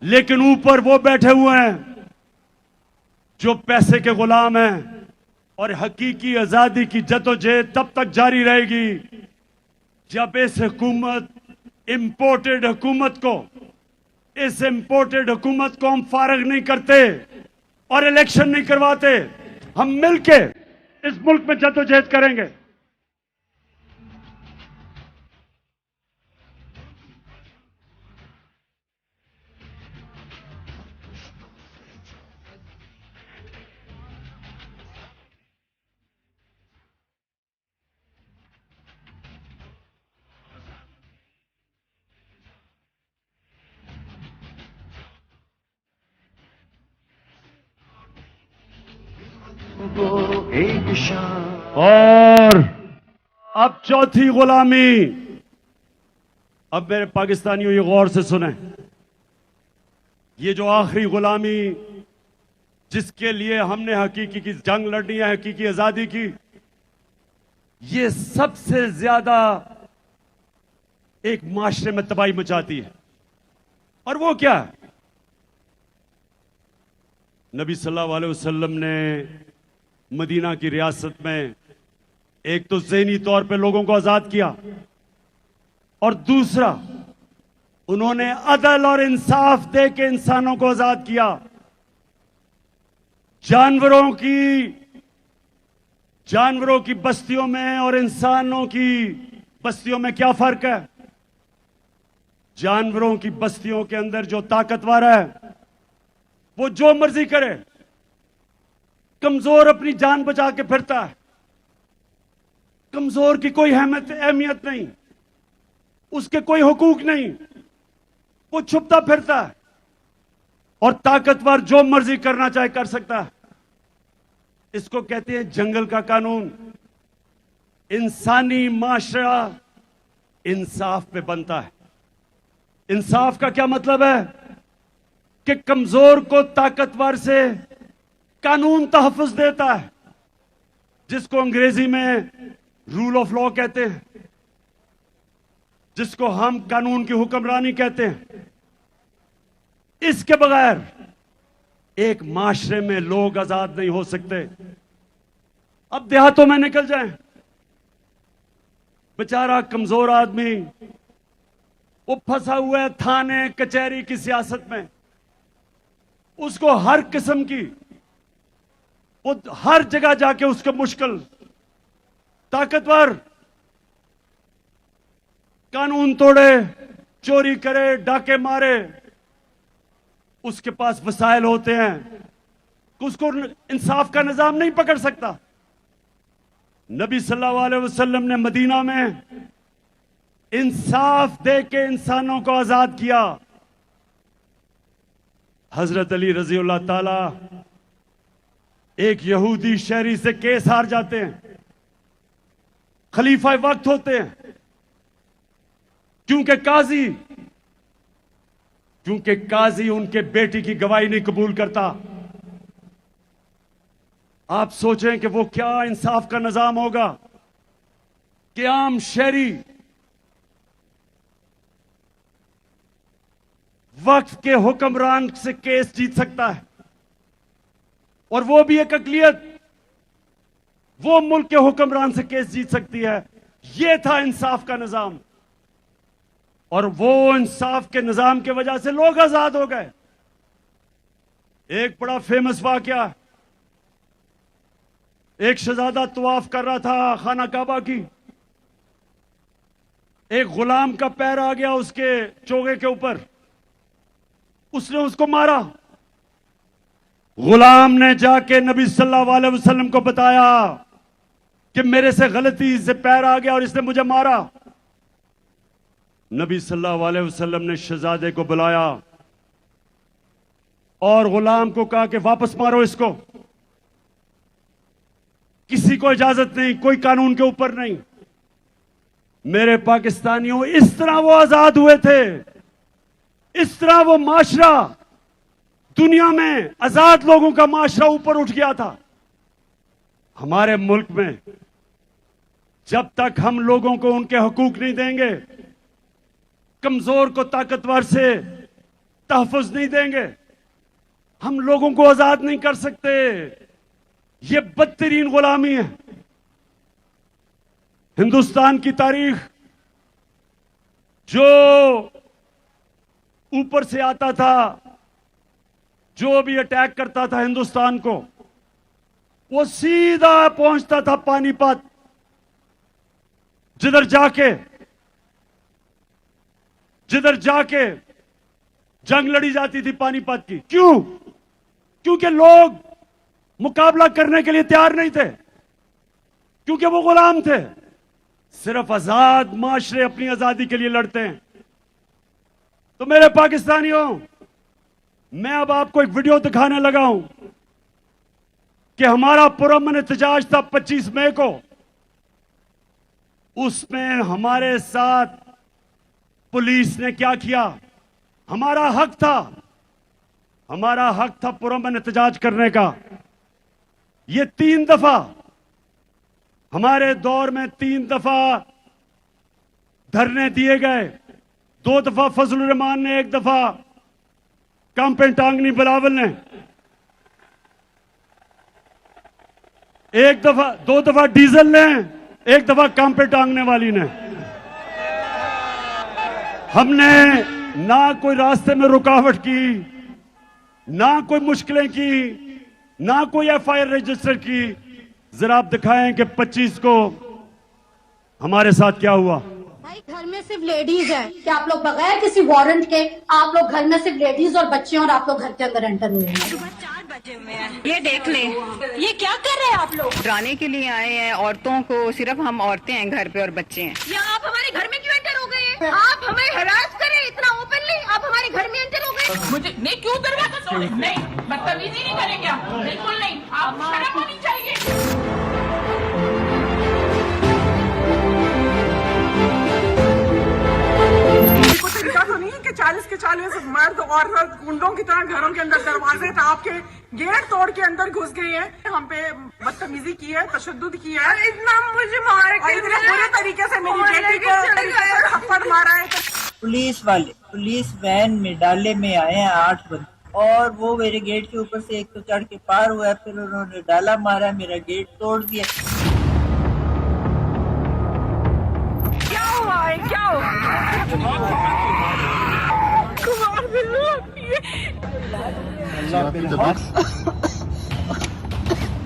लेकिन ऊपर वो बैठे हुए हैं जो पैसे के गुलाम हैं, और हकीकी आजादी की जद्दोजहद तब तक जारी रहेगी जब इस हुकूमत इंपोर्टेड हुकूमत को हम फारग नहीं करते और इलेक्शन नहीं करवाते। हम मिलके इस मुल्क में जद्दोजहद करेंगे। और अब चौथी गुलामी। अब मेरे पाकिस्तानियों ये गौर से सुने, ये जो आखिरी गुलामी जिसके लिए हमने हकीकी की जंग लड़नी है, हकीकी आजादी की, ये सबसे ज्यादा एक माशरे में तबाही मचाती है। और वो क्या है? नबी सल्लल्लाहु अलैहि वसल्लम ने मदीना की रियासत में एक तो ज़हनी तौर पे लोगों को आजाद किया, और दूसरा उन्होंने अदल और इंसाफ दे के इंसानों को आजाद किया। जानवरों की बस्तियों में और इंसानों की बस्तियों में क्या फर्क है? जानवरों की बस्तियों के अंदर जो ताकतवर है वो जो मर्जी करे, कमजोर अपनी जान बचा के फिरता है। कमजोर की कोई अहमियत नहीं, उसके कोई हुकूक नहीं, वो छुपता फिरता है। और ताकतवर जो मर्जी करना चाहे कर सकता है। इसको कहते हैं जंगल का कानून। इंसानी माशरा इंसाफ पे बनता है। इंसाफ का क्या मतलब है? कि कमजोर को ताकतवर से कानून तहफ़्फ़ुज़ देता है, जिसको अंग्रेजी में रूल ऑफ लॉ कहते हैं, जिसको हम कानून की हुक्मरानी कहते हैं। इसके बगैर एक माशरे में लोग आजाद नहीं हो सकते। अब देहातों में निकल जाएं, बेचारा कमजोर आदमी वो फंसा हुआ है थाने कचहरी की सियासत में, उसको हर किस्म की, वो हर जगह जाके उसको मुश्किल। ताकतवर कानून तोड़े, चोरी करे, डाके मारे, उसके पास वसाइल होते हैं, उसको इंसाफ का निजाम नहीं पकड़ सकता। नबी सल्लल्लाहु अलैहि वसल्लम ने मदीना में इंसाफ दे के इंसानों को आजाद किया। हजरत अली रजी अल्लाह ताला एक यहूदी शहरी से केस हार जाते हैं, खलीफा वक्त होते हैं, क्योंकि काजी उनके बेटी की गवाही नहीं कबूल करता। आप सोचें कि वो क्या इंसाफ का निजाम होगा कि आम शहरी वक्फ के हुक्मरान से केस जीत सकता है, और वो भी एक अकलियत वो मुल्क के हुक्मरान से केस जीत सकती है। ये था इंसाफ का निजाम, और वो इंसाफ के निजाम की वजह से लोग आजाद हो गए। एक बड़ा फेमस वाकया, एक शहजादा तवाफ कर रहा था खाना काबा की, एक गुलाम का पैर आ गया उसके चोगे के ऊपर, उसने उसको मारा। गुलाम ने जाके नबी सल्लल्लाहु अलैहि वसल्लम को बताया कि मेरे से गलती से पैर आ गया और इसने मुझे मारा। नबी सल्लल्लाहु अलैहि वसल्लम ने शहजादे को बुलाया और गुलाम को कहा कि वापस मारो इसको, किसी को इजाजत नहीं, कोई कानून के ऊपर नहीं। मेरे पाकिस्तानियों, इस तरह वो आजाद हुए थे, इस तरह वो माशरा, दुनिया में आजाद लोगों का माशरा ऊपर उठ गया था। हमारे मुल्क में जब तक हम लोगों को उनके हकूक नहीं देंगे, कमजोर को ताकतवर से तहफ़्फ़ुज़ नहीं देंगे, हम लोगों को आजाद नहीं कर सकते। ये बदतरीन गुलामी है। हिंदुस्तान की तारीख, जो ऊपर से आता था, जो भी अटैक करता था हिंदुस्तान को, वो सीधा पहुंचता था पानीपत, जिधर जाके जंग लड़ी जाती थी पानीपत की। क्यों? क्योंकि लोग मुकाबला करने के लिए तैयार नहीं थे, क्योंकि वो गुलाम थे। सिर्फ आजाद माशरे अपनी आजादी के लिए लड़ते हैं। तो मेरे पाकिस्तानियों, मैं अब आपको एक वीडियो दिखाने लगा हूं कि हमारा पुरअमन एहतजाज था 25 मई को, उसमें हमारे साथ पुलिस ने क्या किया। हमारा हक था पुरअमन एहतजाज करने का। ये 3 दफा हमारे दौर में 3 दफा धरने दिए गए। 2 दफा फजलुर रहमान ने, 1 दफा कामपेन टांगनी बिलावल ने, 2 दफा डीजल ने, 1 दफा कामपेन टांगने वाली ने। हमने ना कोई रास्ते में रुकावट की, ना कोई मुश्किलें की, ना कोई एफआईआर रजिस्टर की। जरा आप दिखाएं कि 25 को हमारे साथ क्या हुआ। भाई, घर में सिर्फ लेडीज है कि आप लोग बगैर किसी वारंट के आप लोग घर में सिर्फ लेडीज और बच्चे, और आप लोग घर के अंदर एंटर हुए हैं। सुबह 4 बजे हुए हैं। ये देख लें, ये क्या कर रहे हैं आप लोग? डराने के लिए आए हैं औरतों को। सिर्फ हम औरतें हैं घर पे और बच्चे हैं। या आप हमारे घर में क्यों एंटर हो गए? आप हमें हरास करें इतना ओपनली, आप हमारे घर में एंटर हो गए। मुझे नहीं, क्यों दरवाजा तोड़े? नहीं, बदतमीजी नहीं करेंगे आप, बिल्कुल नहीं। आप शर्म होनी चाहिए। तरीका तो नहीं है कि 40 के 40 मर्द और गुंडों की तरह घरों के अंदर दरवाजे टाप के गेट तोड़ के अंदर घुस गए हैं। हम पे बदतमीजी की है, तशद्दुद की है, इतना मुझे मार के इतने बुरे तरीके से मेरी बेटी को थप्पड़ मारा है। पुलिस वाले पुलिस वैन में डाले में आए हैं 8 बंदे, और वो मेरे गेट के ऊपर से एक तो चढ़ के पार हुआ, फिर उन्होंने डाला मारा, मेरा गेट तोड़ दिया। क्या हुआ है? क्या हुआ? कुमार बिल्लू,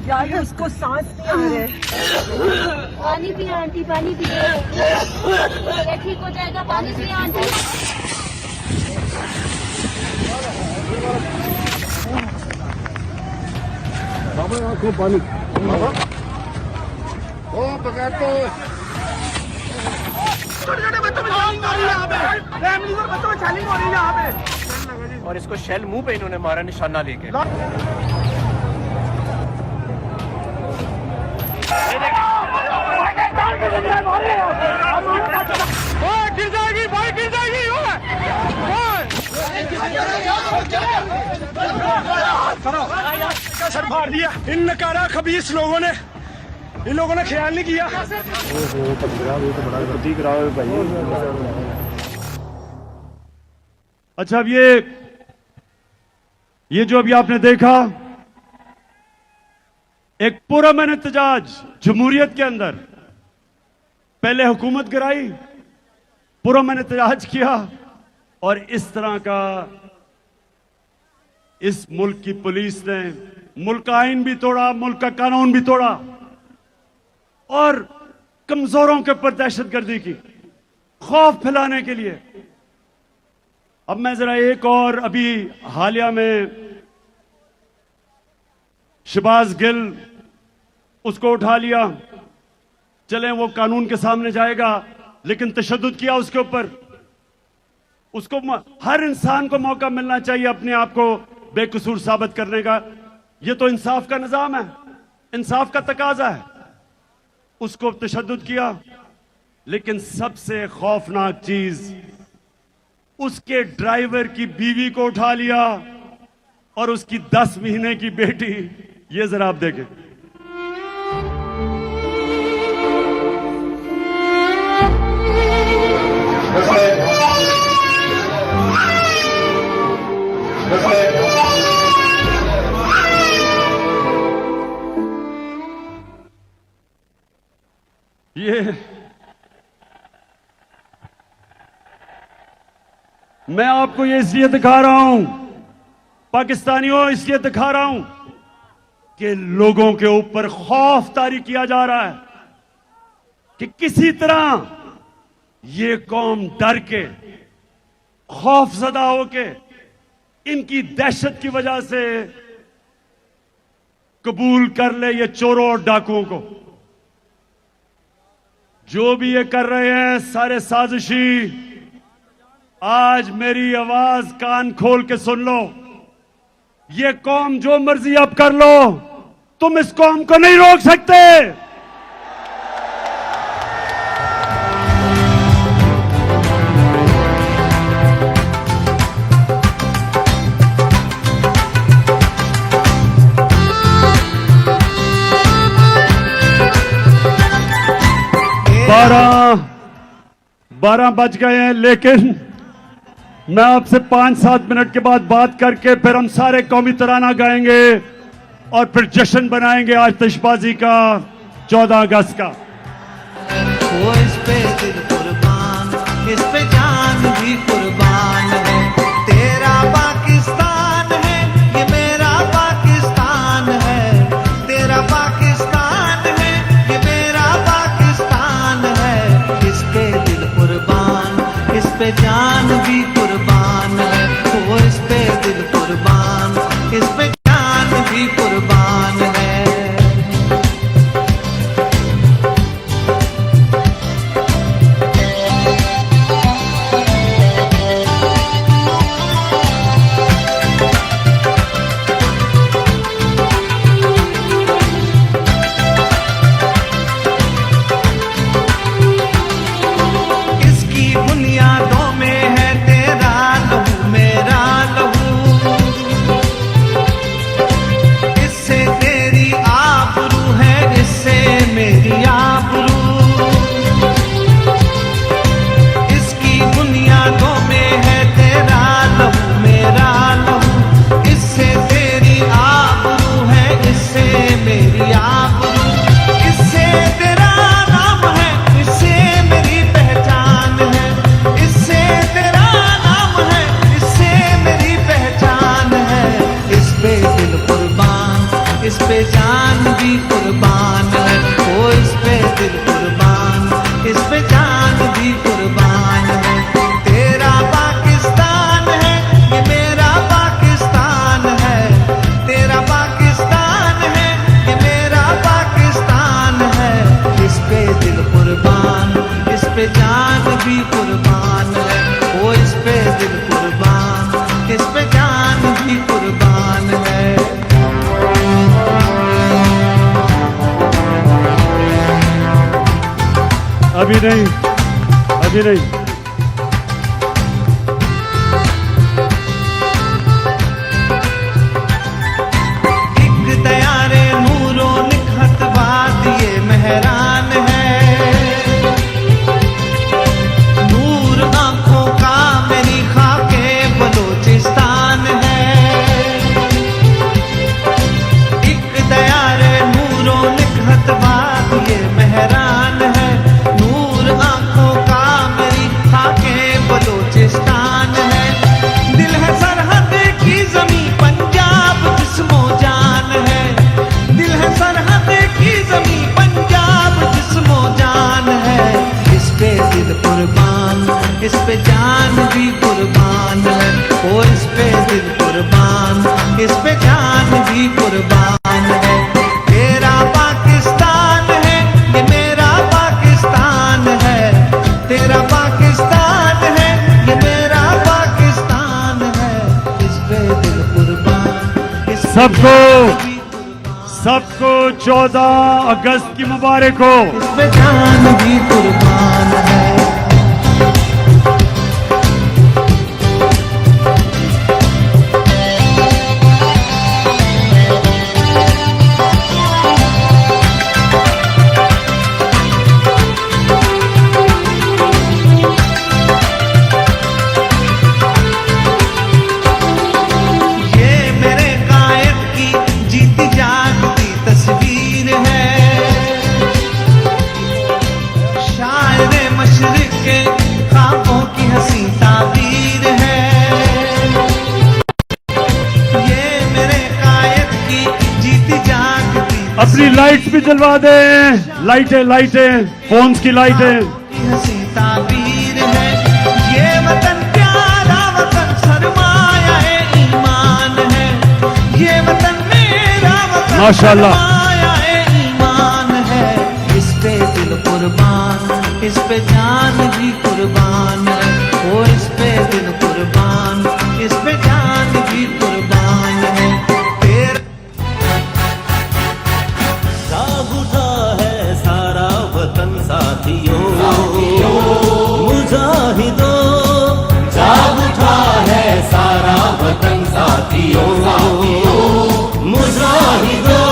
यार उसको सांस नहीं आ रहे। पानी पिए आंटी, पानी पिए, ठीक हो जाएगा। पानी पिए आंटी। बाबा आंखों पानी। ओ बगैर तो छोटे-छोटे बच्चों में छालिंग हो रही है यहाँ पे। फैमिली और बच्चों में छालिंग हो रही है यहाँ पे। और इसको शेल मुंह पे इन्होंने मारा निशाना लेके। गिर जाएगी भाई, गिर जाएगी। सर मार दिया इन नकारा खबीस लोगों ने। इन लोगों ने ख्याल नहीं किया। अच्छा, अब ये जो अभी आपने देखा, एक पुरअमन एहतजाज जमहूरियत के अंदर, पहले हुकूमत गिराई, पुरअमन एहतजाज किया, और इस तरह का इस मुल्क की पुलिस ने मुल्क का आइन भी तोड़ा, मुल्क का कानून भी तोड़ा, और कमजोरों के ऊपर दहशतगर्दी की, खौफ फैलाने के लिए। अब मैं जरा एक और, अभी हालिया में शहबाज गिल, उसको उठा लिया, चलें वो कानून के सामने जाएगा, लेकिन तशद्दुद किया उसके ऊपर। उसको हर इंसान को मौका मिलना चाहिए अपने आप को बेकसूर साबित करने का। यह तो इंसाफ का निजाम है, इंसाफ का तकाजा है। उसको तशद्दुद किया, लेकिन सबसे खौफनाक चीज, उसके ड्राइवर की बीवी को उठा लिया और उसकी 10 महीने की बेटी। ये जरा आप देखें। ये मैं आपको ये इसलिए दिखा रहा हूं, पाकिस्तानियों, इसलिए दिखा रहा हूं कि लोगों के ऊपर खौफ तारी किया जा रहा है कि किसी तरह ये कौम डर के, खौफजदा होके, इनकी दहशत की वजह से कबूल कर ले ये चोरों और डाकुओं को। जो भी ये कर रहे हैं सारे साजिशी। आज मेरी आवाज कान खोल के सुन लो, ये कौम जो मर्जी अब कर लो, तुम इस कौम को नहीं रोक सकते। बारह बज गए हैं, लेकिन मैं आपसे 5-7 मिनट के बाद बात करके फिर हम सारे कौमी तराना गाएंगे और फिर जश्न बनाएंगे आतिशबाजी का 14 अगस्त का। वो इस पे दिल कुर्बान, इस पे जान भी कुर्बान है। तेरा पाकिस्तान है, ये मेरा पाकिस्तान है। तेरा पाकिस्तान है, ये मेरा पाकिस्तान है। इस पे दिल कुर्बान, इस पे जान भी कुर्बान है। वो इस पे दिल कुर्बान, इस पे जान भी कुर्बान है। इस पे जान भी कुर्बान है। वो इस पे दिल कुर्बान, इस पे जान भी कुर्बान है। तेरा पाकिस्तान है, ये मेरा पाकिस्तान है। तेरा पाकिस्तान है, ये मेरा पाकिस्तान है। इस पे दिल कुर्बान, इस पे जान भी कुर्बान है। वो इस पे दिल कुर्बान, इस पे जान भी कुर्बान है। अभी नहीं, अभी नहीं। एक दयारे नूरों निखत वादिये मेहरान है। नूर आंखों का मेरी खाके बलो मतवाद ये मेहरान है, नूर आंखों का मेरी खाके बलोचिस्तान है। दिल है सरहद की जमी पंजाब जिस्मो जान है, दिल है सरहद की जमी पंजाब जिस्मो जान है। इस पे दिल कुर्बान, इस पे जान भी कुर्बान है, ओ इस पे दिल कुर्बान, इस पे जान भी कुर्बान है। तेरा पाकिस्तान है, ये मेरा पाकिस्तान है, तेरा पाकिस्तान है, ये मेरा पाकिस्तान है। इस पे दिल कुर्बान, इस पे सबको 14 अगस्त की मुबारक हो। इस पे जान भी कुर्बान है। अपनी लाइट्स भी जलवा दें, लाइटें लाइटें, फोन्स की लाइटें। हंसी ताबीर है, ये वतन प्यारा वतन सरमाया है, ईमान है, ये वतन मेरा वतन माशाल्लाह सरमाया है, ईमान है। इस पे दिल कुर्बान, इस पे जान भी कुर्बान है, ओ इस पे दिल कुर्बान, इस पे जान भी कुर्बान है। मुजाहिदों जाग उठा है सारा वतन साथियों, मुजाहिदों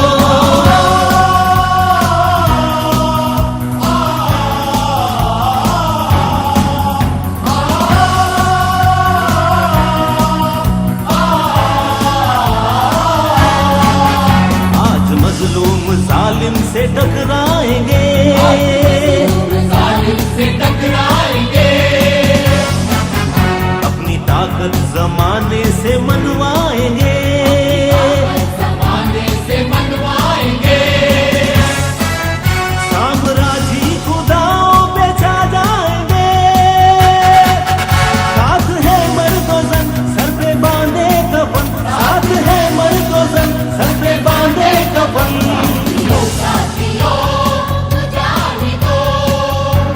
आज मजलूम जालिम से टकराएंगे, जालिम से टकराएंगे, अपनी ताकत जमाने से मनवाएंगे, जमाने से मनवाएंगे, साम्राज्य खुदाओं पे छा जाएंगे। साथ है मर्दोजन सर पे बांधे कफन, साथ है मर्दोजन सर पे बांधे कफन।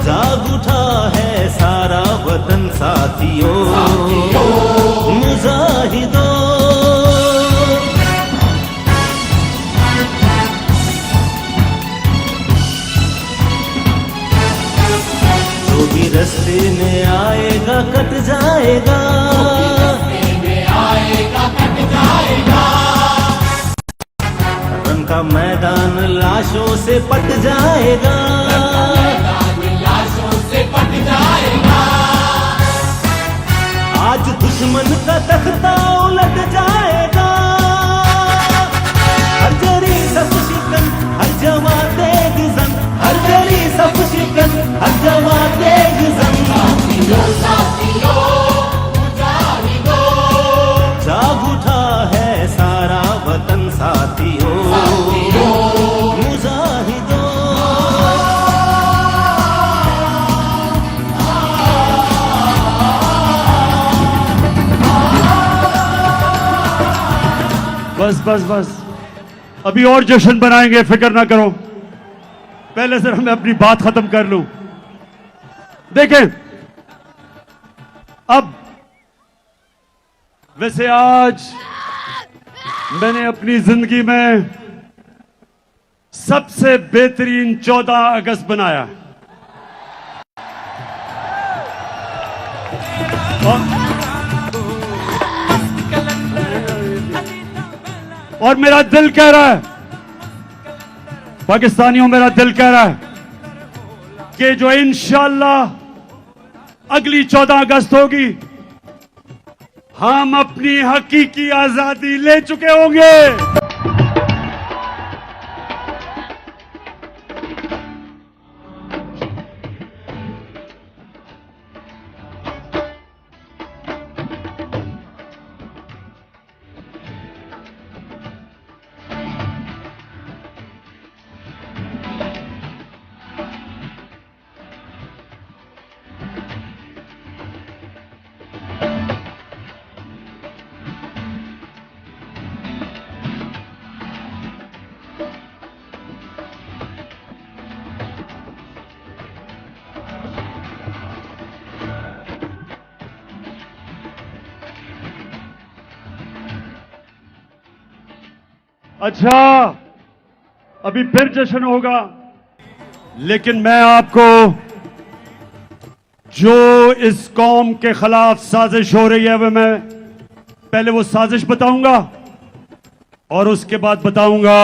जाग उठा है सारा वतन साथियों, मुजाहिदों जो भी रस्ते में आएगा कट जाएगा, रन का मैदान लाशों से पट जाएगा, पट जाएगा। आज दुश्मन का तख्ता उलट जाएगा, हर जरी सब शिकन हर जवा तेगजन, हर जरी सब शिकन हर जवा तेगजन। जाग उठा है सारा वतन साथियों, मुजाहिदों बस बस बस, अभी और जश्न बनाएंगे, फिक्र ना करो। पहले सिर्फ मैं अपनी बात खत्म कर लूं। देखें, अब वैसे आज मैंने अपनी जिंदगी में सबसे बेहतरीन 14 अगस्त बनाया। और मेरा दिल कह रहा है, पाकिस्तानियों, मेरा दिल कह रहा है कि जो इंशाअल्लाह अगली 14 अगस्त होगी, हम अपनी हकीकी आजादी ले चुके होंगे। अच्छा, अभी फिर जश्न होगा, लेकिन मैं आपको जो इस कौम के खिलाफ साजिश हो रही है वह मैं पहले वो साजिश बताऊंगा और उसके बाद बताऊंगा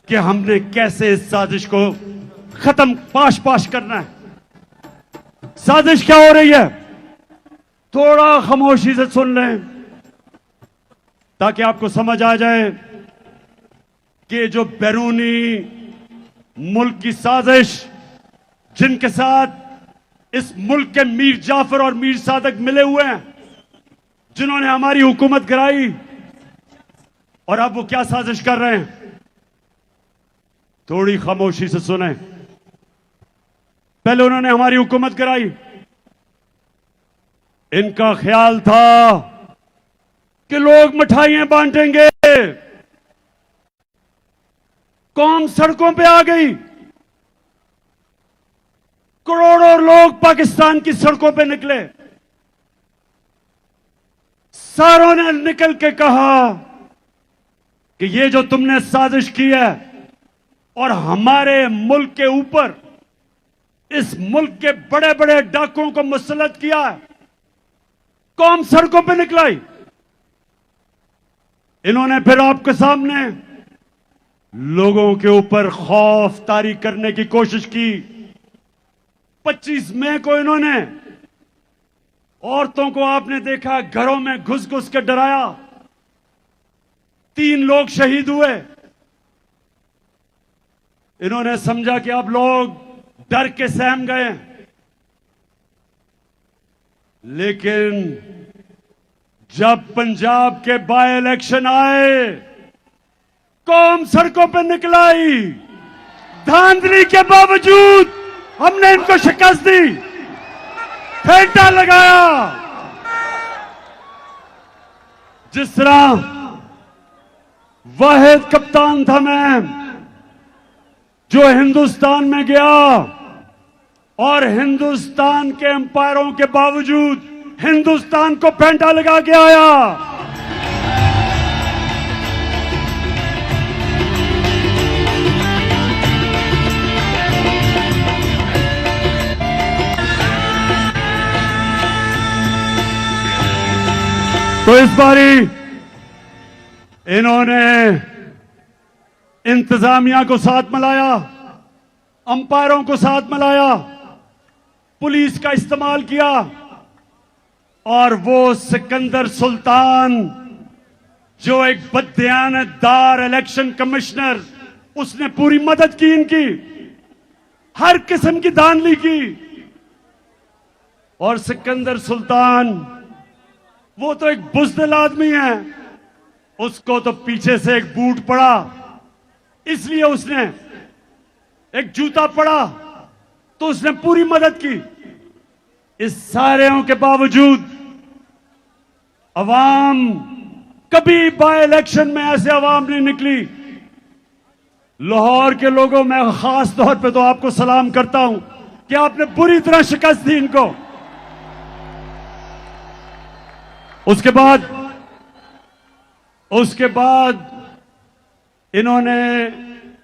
कि हमने कैसे इस साजिश को खत्म पाश पाश करना है। साजिश क्या हो रही है, थोड़ा खामोशी से सुन लें ताकि आपको समझ आ जाए कि जो बैरूनी मुल्क की साजिश जिनके साथ इस मुल्क के मीर जाफर और मीर सादक मिले हुए हैं, जिन्होंने हमारी हुकूमत कराई, और अब वो क्या साजिश कर रहे हैं, थोड़ी खामोशी से सुने। पहले उन्होंने हमारी हुकूमत कराई, इनका ख्याल था कि लोग मिठाइयां बांटेंगे, कौम सड़कों पे आ गई, करोड़ों लोग पाकिस्तान की सड़कों पे निकले। सारों ने निकल के कहा कि ये जो तुमने साजिश की है और हमारे मुल्क के ऊपर इस मुल्क के बड़े बड़े डाकुओं को मुसल्लत किया है, कौम सड़कों पे निकलाई। इन्होंने फिर आपके सामने लोगों के ऊपर खौफ तारी करने की कोशिश की। 25 मई को इन्होंने औरतों को आपने देखा घरों में घुस घुस के डराया, 3 लोग शहीद हुए। इन्होंने समझा कि अब लोग डर के सहम गए, लेकिन जब पंजाब के बाय इलेक्शन आए, कौम सड़कों पर निकलाई। धांधली के बावजूद हमने इनको शिकस्त दी, फेंटा लगाया। जिस तरह वाहिद कप्तान था मैं जो हिंदुस्तान में गया और हिंदुस्तान के एम्पायरों के बावजूद हिंदुस्तान को फेंटा लगा के आया। तो इस बारी इन्होंने इंतजामिया को साथ मिलाया, अंपायरों को साथ मिलाया, पुलिस का इस्तेमाल किया और वो सिकंदर सुल्तान जो एक बददियानतदार इलेक्शन कमिश्नर, उसने पूरी मदद की इनकी, हर किस्म की धांधली की। और सिकंदर सुल्तान वो तो एक बुज़दिल आदमी है, उसको तो पीछे से एक बूट पड़ा, इसलिए उसने एक जूता पड़ा तो उसने पूरी मदद की। इस सारे के बावजूद अवाम, कभी बाय इलेक्शन में ऐसे अवाम नहीं निकली। लाहौर के लोगों, मैं खास तौर पे तो आपको सलाम करता हूं कि आपने बुरी तरह शिकस्त दी इनको। उसके बाद इन्होंने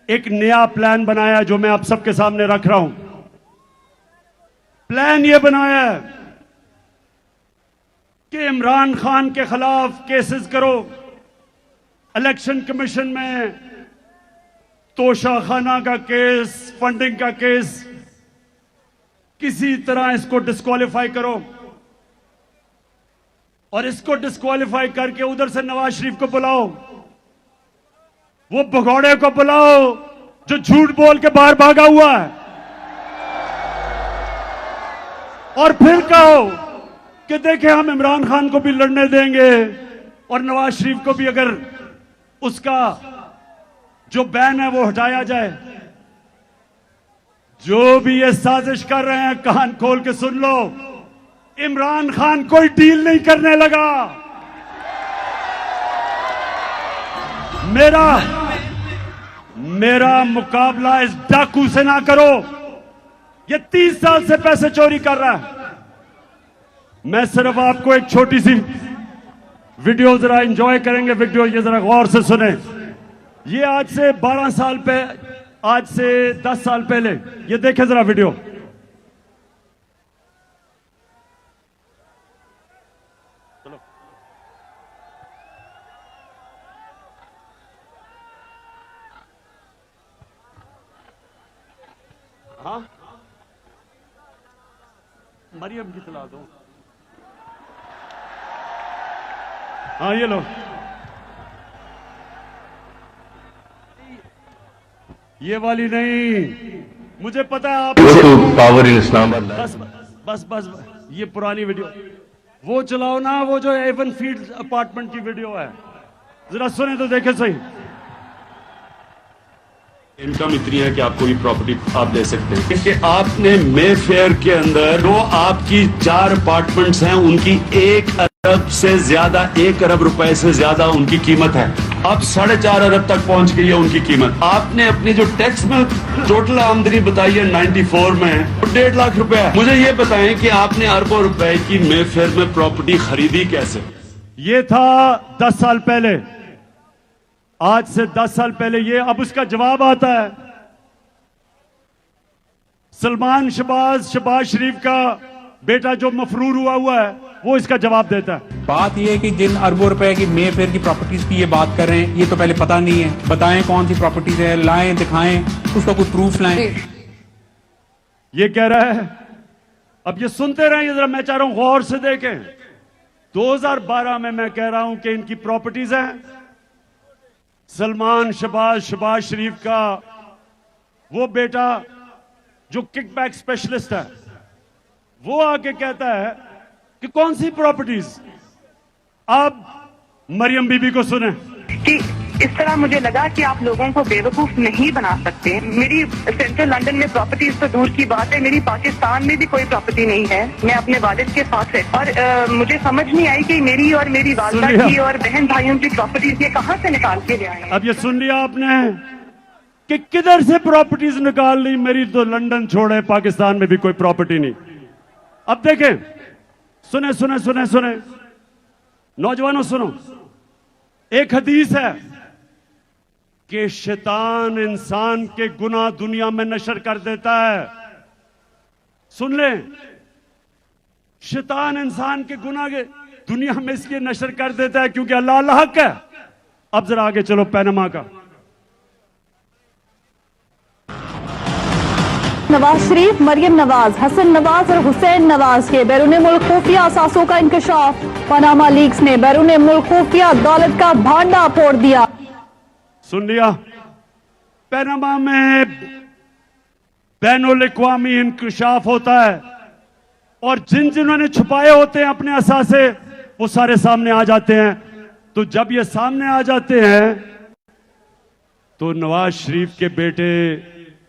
एक नया प्लान बनाया जो मैं आप सबके सामने रख रहा हूं। प्लान यह बनाया है कि इमरान खान के खिलाफ केसेस करो, इलेक्शन कमीशन में तोशाखाना का केस, फंडिंग का केस, किसी तरह इसको डिस्क्वालीफाई करो और इसको डिस्क्वालीफाई करके उधर से नवाज शरीफ को बुलाओ, वो भगौड़े को बुलाओ जो झूठ बोल के बाहर भागा हुआ है, और फिर कहो कि देखें हम इमरान खान को भी लड़ने देंगे और नवाज शरीफ को भी अगर उसका जो बैन है वो हटाया जाए। जो भी ये साजिश कर रहे हैं कान खोल के सुन लो, इमरान खान कोई डील नहीं करने लगा। मेरा मुकाबला इस डाकू से ना करो, ये 30 साल से पैसे चोरी कर रहा है। मैं सिर्फ आपको एक छोटी सी वीडियो जरा एंजॉय करेंगे, वीडियो ये जरा गौर से सुने। ये आज से 12 साल पहले, आज से 10 साल पहले, ये देखें जरा वीडियो। चलो हाँ, मरियम की तला दो। हाँ ये लो, ये वाली नहीं, मुझे पता है आप पावर इन इस्लामाबाद। बस बस बस ये पुरानी वीडियो वो चलाओ ना, वो जो एवन फील्ड अपार्टमेंट की वीडियो है, जरा सुने तो देखे सही। इनकम इतनी है कि आप कोई प्रॉपर्टी आप दे सकते हैं, क्योंकि आपने मे फेयर के अंदर जो आपकी 4 अपार्टमेंट्स हैं उनकी 1 अरब से ज्यादा, 1 अरब रुपए से ज्यादा उनकी कीमत है। अब 4.5 अरब तक पहुंच गई है उनकी कीमत। आपने अपनी जो टैक्स में टोटल आमदनी बताई है 94 में, तो 1.5 लाख रुपए है। मुझे ये बताएं कि आपने अरबों रुपए की मे फेयर में प्रॉपर्टी खरीदी कैसे? ये था 10 साल पहले, आज से 10 साल पहले ये। अब उसका जवाब आता है, सलमान शहबाज शरीफ का बेटा जो मफरूर हुआ है, वो इसका जवाब देता है। बात ये है कि जिन अरबों रुपए की मे फेयर की प्रॉपर्टीज की ये बात कर रहे हैं, ये तो पहले पता नहीं है। बताएं कौन सी प्रॉपर्टीज है, लाएं, दिखाएं, उसका कोई प्रूफ लाएं। ये कह रहा है, अब ये सुनते रहे जरा, मैं चाह रहा हूं गौर से देखें। 2012 में मैं कह रहा हूं कि इनकी प्रॉपर्टीज हैं, सलमान शहबाज शरीफ का वो बेटा जो किकबैक स्पेशलिस्ट है, वो आके कहता है कि कौन सी प्रॉपर्टीज। अब मरियम बीबी को सुने कि इस तरह मुझे लगा कि आप लोगों को बेवकूफ नहीं बना सकते। मेरी सेंट्रल लंदन में प्रॉपर्टीज तो दूर की बात है, मेरी पाकिस्तान में भी कोई प्रॉपर्टी नहीं है। मैं अपने वालिद के साथ है और मुझे समझ नहीं आई कि मेरी और मेरी वालिदा की और बहन भाइयों की प्रॉपर्टीज ये कहाँ से निकाल के ले आए। अब ये सुन लिया आपने कि किधर से प्रॉपर्टीज निकाल ली। मेरी तो लंदन छोड़े, पाकिस्तान में भी कोई प्रॉपर्टी नहीं। अब देखें, सुने सुने सुने सुने नौजवानों सुनो, एक हदीस है कि शैतान इंसान के गुनाह दुनिया में नशर कर देता है। सुन ले, शैतान इंसान के गुनाह के दुनिया में इसलिए नशर कर देता है क्योंकि अल्लाह अल्लाह हक है। अब जरा आगे चलो, पैनमा का नवाज शरीफ, मरियम नवाज, हसन नवाज और हुसैन नवाज के बैरून मुल्क खुफिया असासों का इंकशाफ। पनामा लीक्स ने बैरून मुल्क खुफिया दौलत का भांडा फोड़ दिया। सुन लिया, पनामा में बैनुल अक़वामी इंकशाफ होता है और जिन्होंने छुपाए होते हैं अपने असासे, वो सारे सामने आ जाते हैं। तो जब ये सामने आ जाते हैं तो नवाज शरीफ के बेटे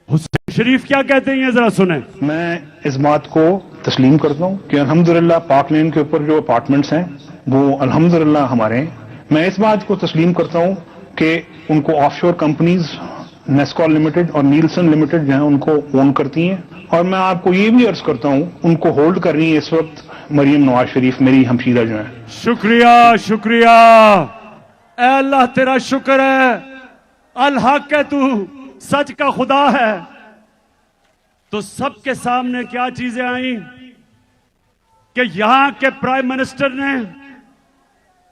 हुसैन शरीफ क्या कहते हैं, ये जरा सुने। मैं इस बात को तस्लीम करता हूँ कि अल्हम्दुलिल्लाह पाक लेन के ऊपर जो अपार्टमेंट्स हैं वो अल्हम्दुलिल्लाह हमारे हैं। मैं इस बात को तस्लीम करता हूँ कि उनको ऑफशोर कंपनीज नेस्कॉल लिमिटेड और नीलसन लिमिटेड जो है उनको ओन करती हैं। और मैं आपको ये भी अर्ज करता हूँ, उनको होल्ड कर रही है इस वक्त मरियम नवाज शरीफ, मेरी हमशीदा जो है। शुक्रिया शुक्रिया, ऐ अल्लाह तेरा शुक्र है, अल हक है, तू सच का खुदा है। तो सबके सामने क्या चीजें आई कि यहां के प्राइम मिनिस्टर ने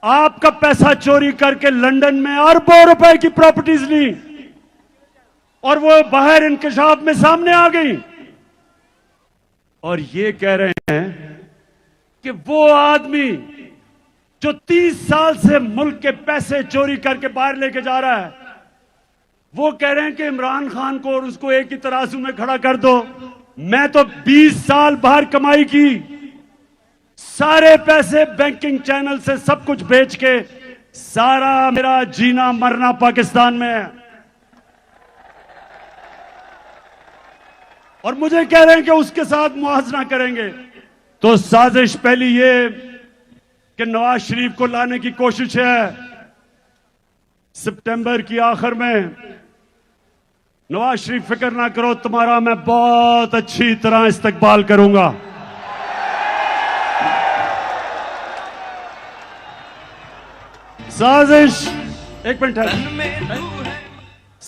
आपका पैसा चोरी करके लंदन में अरबों रुपए की प्रॉपर्टीज ली और वो बाहर इंकशाफ में सामने आ गई। और ये कह रहे हैं कि वो आदमी जो 30 साल से मुल्क के पैसे चोरी करके बाहर लेके जा रहा है, वो कह रहे हैं कि इमरान खान को और उसको एक ही तराजू में खड़ा कर दो। मैं तो 20 साल बाहर कमाई की, सारे पैसे बैंकिंग चैनल से सब कुछ बेच के, सारा मेरा जीना मरना पाकिस्तान में है। और मुझे कह रहे हैं कि उसके साथ मुआवजा करेंगे। तो साजिश पहली ये कि नवाज शरीफ को लाने की कोशिश है। सितंबर की आखिर में नवाज शरीफ, फिक्र ना करो, तुम्हारा मैं बहुत अच्छी तरह इस्तकबाल करूंगा। साजिश, एक मिनट है,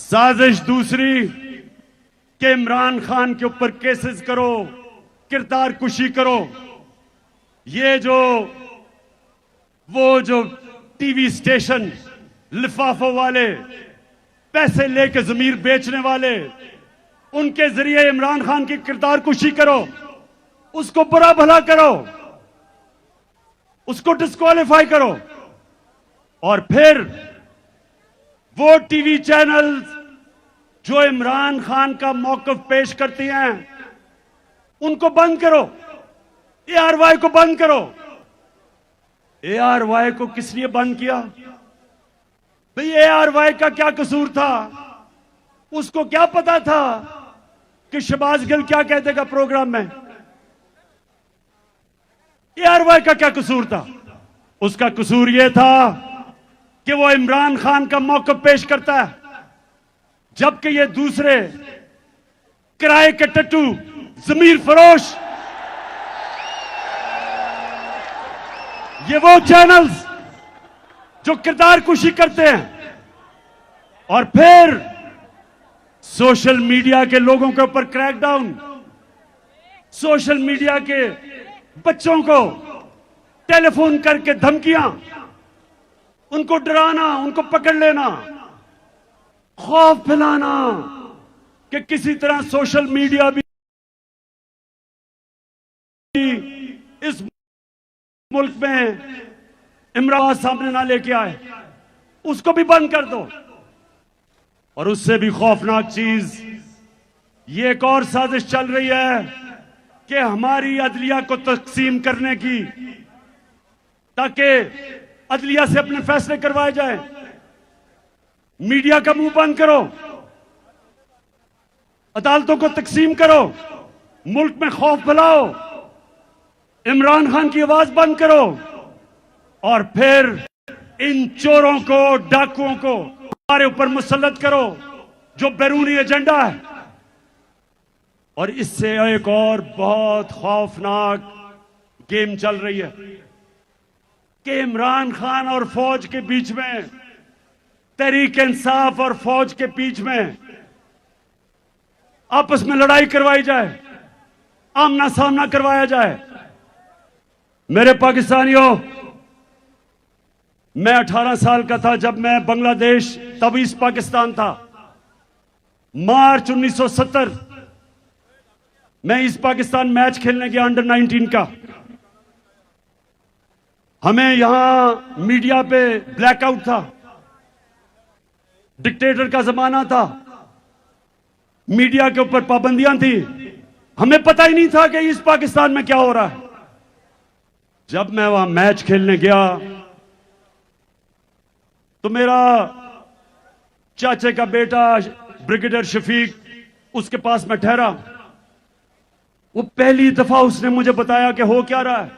साजिश दूसरी कि इमरान खान के ऊपर केसेस करो, किरदार कुशी करो। ये वो जो टीवी स्टेशन लिफाफों वाले, पैसे लेके जमीर बेचने वाले, उनके जरिए इमरान खान की किरदार कुशी करो, उसको बुरा भला करो, उसको डिस्क्वालीफाई करो, और फिर वो टीवी चैनल जो इमरान खान का मौकफ पेश करती हैं उनको बंद करो, ARY को बंद करो। ARY को किस लिए बंद किया भाई? ARY का क्या कसूर था? उसको क्या पता था कि शहबाज गिल क्या कह देगा प्रोग्राम में? ARY का क्या कसूर था? उसका कसूर यह था कि वो इमरान खान का मौकफ पेश करता है, जबकि ये दूसरे किराए के टट्टू, जमीर फरोश, ये वो चैनल्स जो किरदार कुशी करते हैं और फिर सोशल मीडिया के लोगों के ऊपर क्रैकडाउन, सोशल मीडिया के बच्चों को टेलीफोन करके धमकियां, उनको डराना, उनको पकड़ लेना, खौफ फैलाना कि किसी तरह सोशल मीडिया भी इस मुल्क में इमरान सामने ना लेके आए, उसको भी बंद कर दो। और उससे भी खौफनाक चीज ये एक और साजिश चल रही है कि हमारी अदलिया को तकसीम करने की, ताकि अदलिया से अपने फैसले करवाए जाए। मीडिया का मुंह बंद करो, अदालतों को तकसीम करो, मुल्क में खौफ फैलाओ, इमरान खान की आवाज बंद करो, और फिर इन चोरों को, डाकुओं को हमारे ऊपर मुसल्लत करो जो बैरूनी एजेंडा है। और इससे एक और बहुत खौफनाक गेम चल रही है कि इमरान खान और फौज के बीच में, तहरीक इंसाफ और फौज के बीच में आपस में लड़ाई करवाई जाए, आमना सामना करवाया जाए। मेरे पाकिस्तानियों, मैं 18 साल का था जब मैं बांग्लादेश, तब ईस्ट पाकिस्तान था, मार्च 1970 मैं ईस्ट पाकिस्तान मैच खेलने गया अंडर 19 का। हमें यहां मीडिया पे ब्लैकआउट था, डिक्टेटर का जमाना था, मीडिया के ऊपर पाबंदियां थी, हमें पता ही नहीं था कि ईस्ट पाकिस्तान में क्या हो रहा है। जब मैं वहां मैच खेलने गया तो मेरा चाचे का बेटा ब्रिगेडियर शफीक उसके पास में ठहरा। वो पहली दफा उसने मुझे बताया कि हो क्या रहा है,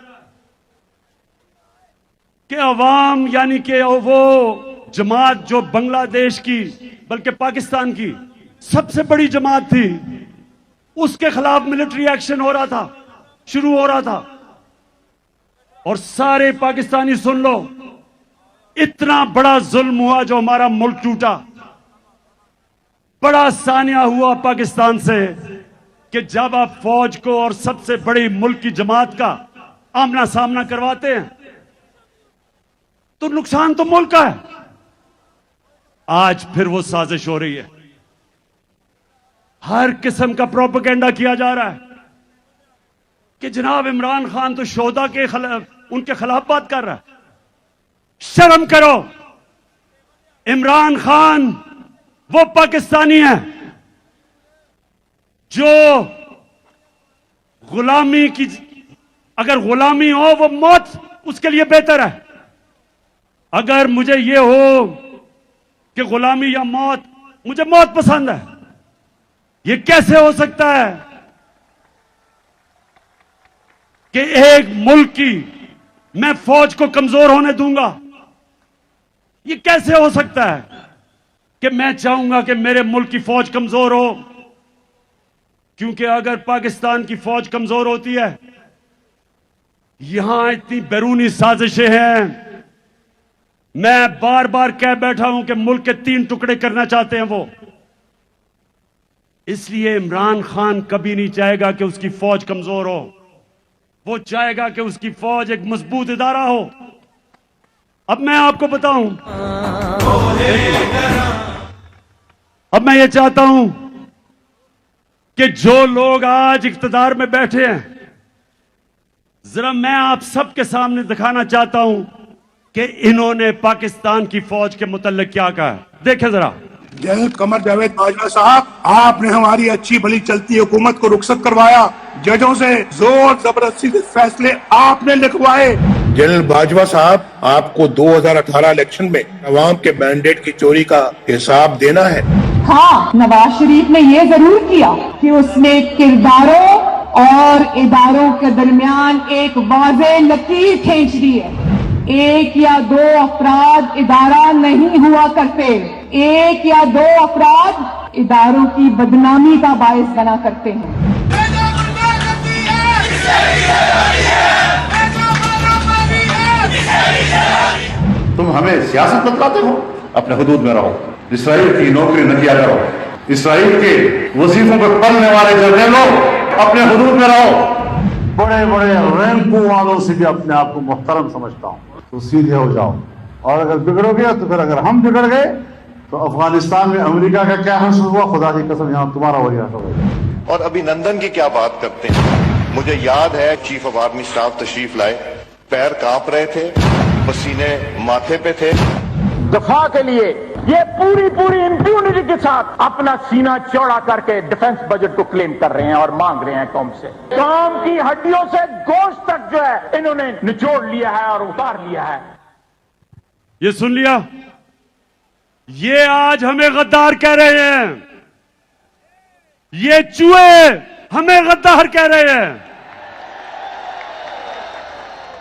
कि अवाम, यानी कि वो जमात जो बांग्लादेश की, बल्कि पाकिस्तान की सबसे बड़ी जमात थी, उसके खिलाफ मिलिट्री एक्शन हो रहा था, शुरू हो रहा था। और सारे पाकिस्तानी सुन लो, इतना बड़ा जुल्म हुआ जो हमारा मुल्क टूटा, बड़ा सानिया हुआ पाकिस्तान से कि जब आप फौज को और सबसे बड़ी मुल्क की जमात का आमना सामना करवाते हैं तो नुकसान तो मुल्क का है। आज फिर वो साजिश हो रही है, हर किस्म का प्रोपेगेंडा किया जा रहा है कि जनाब इमरान खान तो शोहदा के खिलाफ, उनके खिलाफ बात कर रहा है। शर्म करो, इमरान खान वो पाकिस्तानी है जो गुलामी की, अगर गुलामी हो वो मौत उसके लिए बेहतर है। अगर मुझे ये हो कि गुलामी या मौत, मुझे मौत पसंद है। ये कैसे हो सकता है कि एक मुल्क की मैं फौज को कमजोर होने दूंगा? ये कैसे हो सकता है कि मैं चाहूंगा कि मेरे मुल्क की फौज कमजोर हो? क्योंकि अगर पाकिस्तान की फौज कमजोर होती है, यहां इतनी बैरूनी साजिशें हैं, मैं बार बार कह बैठा हूं कि मुल्क के 3 टुकड़े करना चाहते हैं वो, इसलिए इमरान खान कभी नहीं चाहेगा कि उसकी फौज कमजोर हो। वो चाहेगा कि उसकी फौज एक मजबूत इदारा हो। अब मैं आपको बताऊं, अब मैं ये चाहता हूं कि जो लोग आज इख्तिदार में बैठे हैं, जरा मैं आप सबके सामने दिखाना चाहता हूं कि इन्होंने पाकिस्तान की फौज के मुतल्लिक क्या कहा है। देखें जरा। जनरल कमर जावेद बाजवा साहब, आपने हमारी अच्छी भली चलती हुकूमत को रुखसत करवाया, जजों से जोर जबरदस्ती से फैसले आपने लिखवाए। जनरल बाजवा साहब, आपको 2018 इलेक्शन में अवाम के मैंडेट की चोरी का हिसाब देना है। हाँ, नवाज शरीफ ने ये जरूर किया कि उसने किरदारों और इदारों के दरमियान एक वाज़ेह लकीर खींच दी है। एक या दो अफराद इदारा नहीं हुआ करते, एक या दो अफराद इदारों की बदनामी का बायस बना करते हैं। तुम हमें सियासत बतलाते हो, अपने हुदूद में रहो। इसराइल की नौकरी न किया करो। इसराइल के वजीफों पर पढ़ने वाले जर्नलों, अपने हुदूद में रहो। बड़े बड़े रैंकों वालों से भी अपने आप को मुहतरम समझता हूँ, तो सीधे हो जाओ। और अगर बिगड़ोगे तो फिर अगर हम बिगड़ गए तो अफगानिस्तान में अमेरिका का क्या हासिल हुआ, खुदा की कसम यहाँ तुम्हारा वही हासिल होगा। और अभिनंदन की क्या बात करते हैं। मुझे याद है चीफ ऑफ आर्मी स्टाफ तशरीफ लाए, पैर कांप रहे थे, पसीने माथे पे थे। दफा के लिए ये पूरी इंप्यूनिटी के साथ अपना सीना चौड़ा करके डिफेंस बजट को क्लेम कर रहे हैं और मांग रहे हैं कौम से। कौम की हड्डियों से गोश्त तक जो है इन्होंने निचोड़ लिया है और उतार लिया है। ये सुन लिया, ये आज हमें गद्दार कह रहे हैं, ये चूहे हमें गद्दार कह रहे हैं।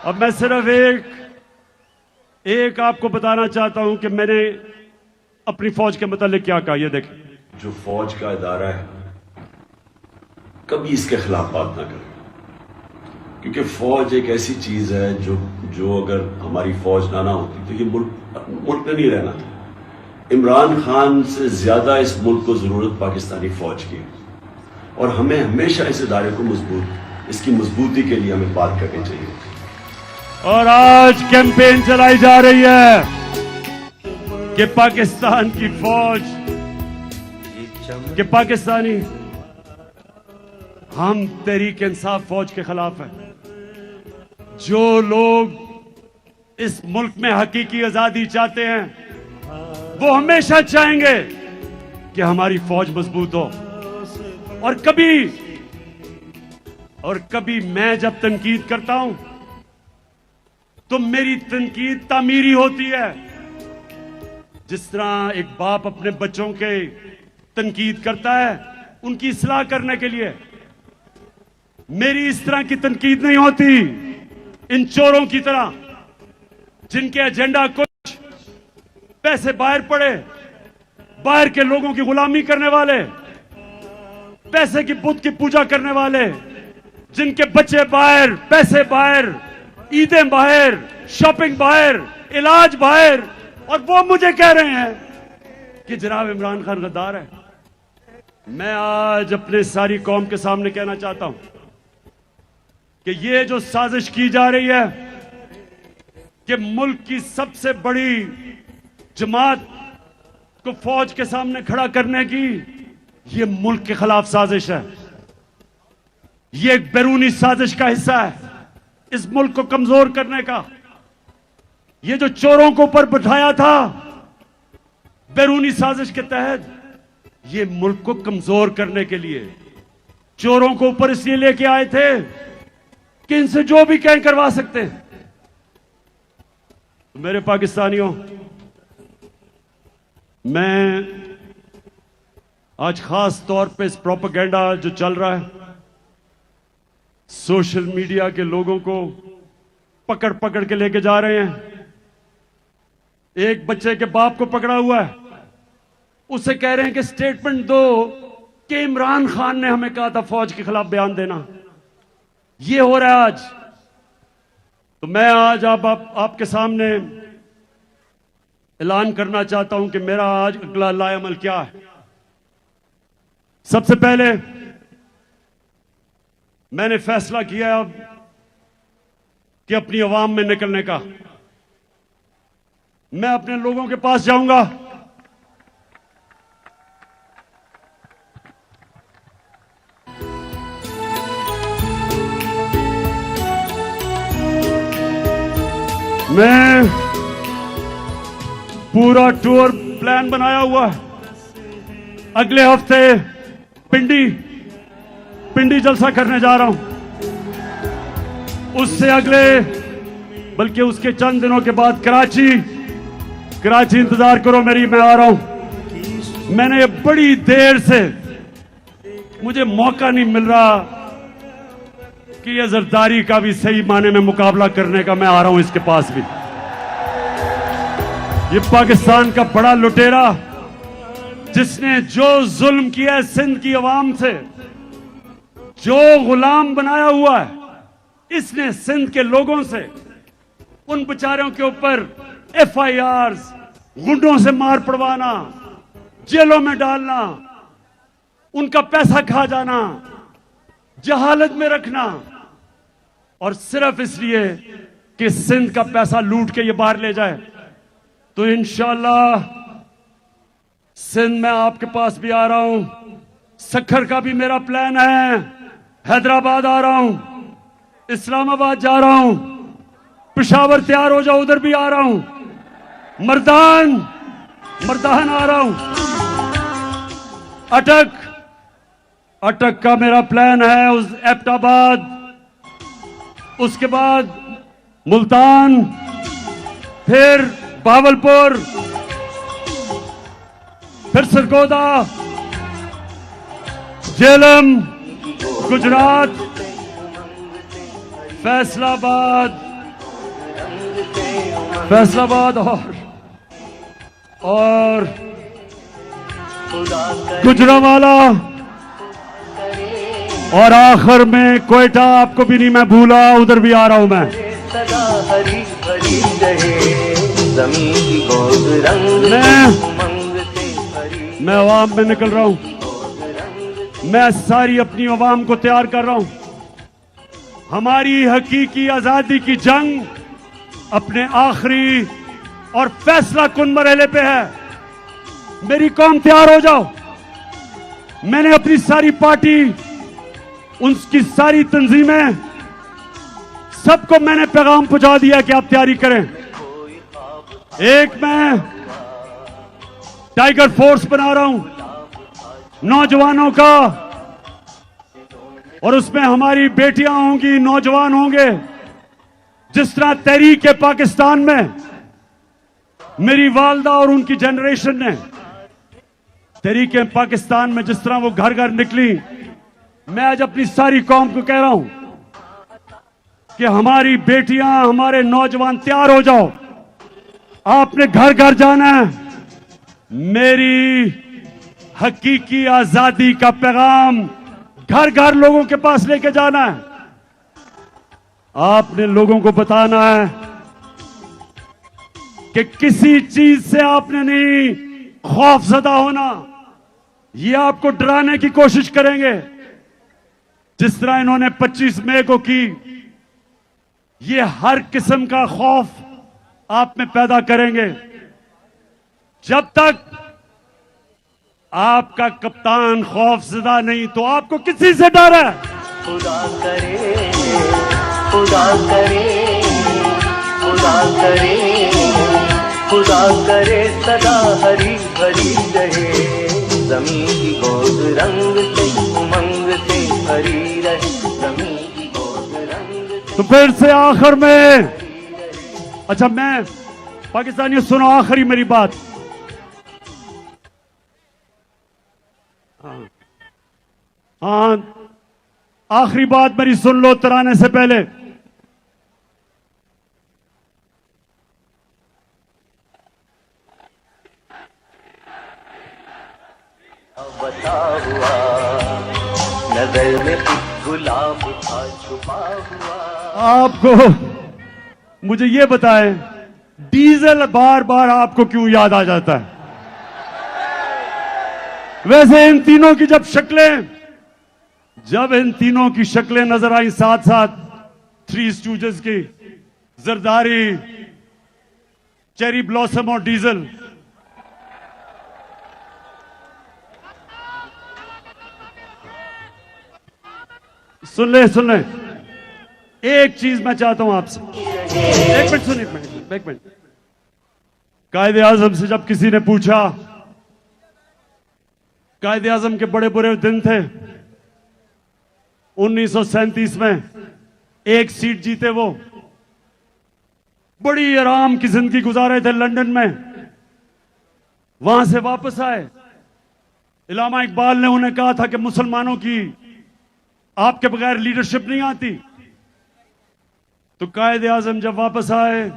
अब मैं सिर्फ एक आपको बताना चाहता हूं कि मैंने अपनी फौज के मुतालिक क्या कहा। ये देखें, जो फौज का इदारा है कभी इसके खिलाफ बात ना करें, क्योंकि फौज एक ऐसी चीज है जो अगर हमारी फौज ना होती तो ये मुल्क में नहीं रहना था। इमरान खान से ज्यादा इस मुल्क को जरूरत पाकिस्तानी फौज की, और हमें हमेशा इस इदारे को इसकी मजबूती के लिए हमें बात करनी चाहिए। और आज कैंपेन चलाई जा रही है कि पाकिस्तान की फौज, कि पाकिस्तानी, हम तहरीक इंसाफ फौज के खिलाफ हैं। जो लोग इस मुल्क में हकीकी आजादी चाहते हैं वो हमेशा चाहेंगे कि हमारी फौज मजबूत हो। और कभी मैं जब तनकीद करता हूं तो मेरी तनकीद तामीरी होती है। जिस तरह एक बाप अपने बच्चों के तनकीद करता है उनकी इस्लाह करने के लिए, मेरी इस तरह की तनकीद नहीं होती इन चोरों की तरह, जिनके एजेंडा कुछ पैसे बाहर पड़े, बाहर के लोगों की गुलामी करने वाले, पैसे की बुत की पूजा करने वाले, जिनके बच्चे बाहर, पैसे बाहर, ईदें बाहर, शॉपिंग बाहर, इलाज बाहर, और वो मुझे कह रहे हैं कि जनाब इमरान खान गद्दार है। मैं आज अपने सारी कौम के सामने कहना चाहता हूं कि ये जो साजिश की जा रही है कि मुल्क की सबसे बड़ी जमात को फौज के सामने खड़ा करने की, ये मुल्क के खिलाफ साजिश है। ये एक बैरूनी साजिश का हिस्सा है इस मुल्क को कमजोर करने का। ये जो चोरों को ऊपर बिठाया था बैरूनी साजिश के तहत, ये मुल्क को कमजोर करने के लिए चोरों को ऊपर इसलिए लेके आए थे कि इनसे जो भी कहें करवा सकते हैं। तो मेरे पाकिस्तानियों, मैं आज खास तौर पे इस प्रोपेगेंडा जो चल रहा है, सोशल मीडिया के लोगों को पकड़ पकड़ के लेके जा रहे हैं। एक बच्चे के बाप को पकड़ा हुआ है, उसे कह रहे हैं कि स्टेटमेंट दो कि इमरान खान ने हमें कहा था फौज के खिलाफ बयान देना। ये हो रहा है आज। तो मैं आज आपके सामने ऐलान करना चाहता हूं कि मेरा आज अगला लाएअमल क्या है। सबसे पहले मैंने फैसला किया अब कि अपनी आवाम में निकलने का। मैं अपने लोगों के पास जाऊंगा, मैं पूरा टूर प्लान बनाया हुआ है। अगले हफ्ते पिंडी जलसा करने जा रहा हूं, उससे अगले बल्कि उसके चंद दिनों के बाद कराची इंतजार करो मेरी, मैं आ रहा हूं। मैंने बड़ी देर से, मुझे मौका नहीं मिल रहा कि ये जरदारी का भी सही माने में मुकाबला करने का। मैं आ रहा हूं इसके पास भी। ये पाकिस्तान का बड़ा लुटेरा जिसने जो जुल्म किया है सिंध की आवाम से, जो गुलाम बनाया हुआ है इसने सिंध के लोगों से, उन बेचारों के ऊपर FIRs, गुंडों से मार पड़वाना, जेलों में डालना, उनका पैसा खा जाना, जहालत में रखना, और सिर्फ इसलिए कि सिंध का पैसा लूट के ये बाहर ले जाए। तो इंशाअल्लाह सिंध में आपके पास भी आ रहा हूं। सखर का भी मेरा प्लान है। हैदराबाद आ रहा हूं, इस्लामाबाद जा रहा हूं, पेशावर तैयार हो जाओ, उधर भी आ रहा हूं, मर्दान आ रहा हूं, अटक का मेरा प्लान है, उस एबटाबाद, उसके बाद मुल्तान, फिर बावलपुर, फिर सरगोदा, झेलम, गुजरात, फैसलाबाद और गुजरांवाला, और आखिर में कोयटा। आपको भी नहीं मैं भूला, उधर भी आ रहा हूं मैं। मैं अवाम में निकल रहा हूं। मैं सारी अपनी अवाम को तैयार कर रहा हूं। हमारी हकीकी आजादी की जंग अपने आखिरी और फैसला कुन मरहले पे है। मेरी कौम तैयार हो जाओ। मैंने अपनी सारी पार्टी, उनकी सारी तंजीमें, सबको मैंने पैगाम पहुंचा दिया कि आप तैयारी करें। एक मैं टाइगर फोर्स बना रहा हूं नौजवानों का, और उसमें हमारी बेटियां होंगी, नौजवान होंगे। जिस तरह तहरीक पाकिस्तान में मेरी वालदा और उनकी जनरेशन ने, तहरीक पाकिस्तान में जिस तरह वो घर घर निकली, मैं आज अपनी सारी कौम को कह रहा हूं कि हमारी बेटियां, हमारे नौजवान तैयार हो जाओ। आपने घर घर जाना है। मेरी हकीकी आजादी का पैगाम घर घर लोगों के पास लेके जाना है। आपने लोगों को बताना है कि किसी चीज से आपने नहीं खौफजदा होना। ये आपको डराने की कोशिश करेंगे, जिस तरह इन्होंने 25 मई को की। ये हर किस्म का खौफ आप में पैदा करेंगे। जब तक आपका कप्तान खौफजदा नहीं, तो आपको किसी से डर है? खुदा करे, खुदा करे, खुदा करे, खुदा करे सदा हरी भरी रहे जमीन की गोद रंग से, उमंग से भरी रहे जमीन की गोद रंग से। तो फिर से आखिर में, अच्छा मैं पाकिस्तानियों सुनो आखिरी मेरी बात। हाँ, आखिरी बात मेरी सुन लो तराने से पहले। बता हुआ नजर में गुलाब था छुपा हुआ। आपको मुझे ये बताएं, डीजल बार बार आपको क्यों याद आ जाता है? वैसे इन तीनों की जब इन तीनों की शक्लें नजर आई साथ साथ, थ्री स्टूजेस की, जरदारी, चेरी ब्लॉसम और डीजल, सुन ले एक चीज मैं चाहता हूं आपसे। एक मिनट। कायदे आजम से जब किसी ने पूछा, कायदे आजम के बड़े बुरे दिन थे 1937 में, एक सीट जीते वो, बड़ी आराम की जिंदगी गुजारे थे लंदन में, वहां से वापस आए। इलामा इकबाल ने उन्हें कहा था कि मुसलमानों की आपके बगैर लीडरशिप नहीं आती। तो कायदे आजम जब वापस आए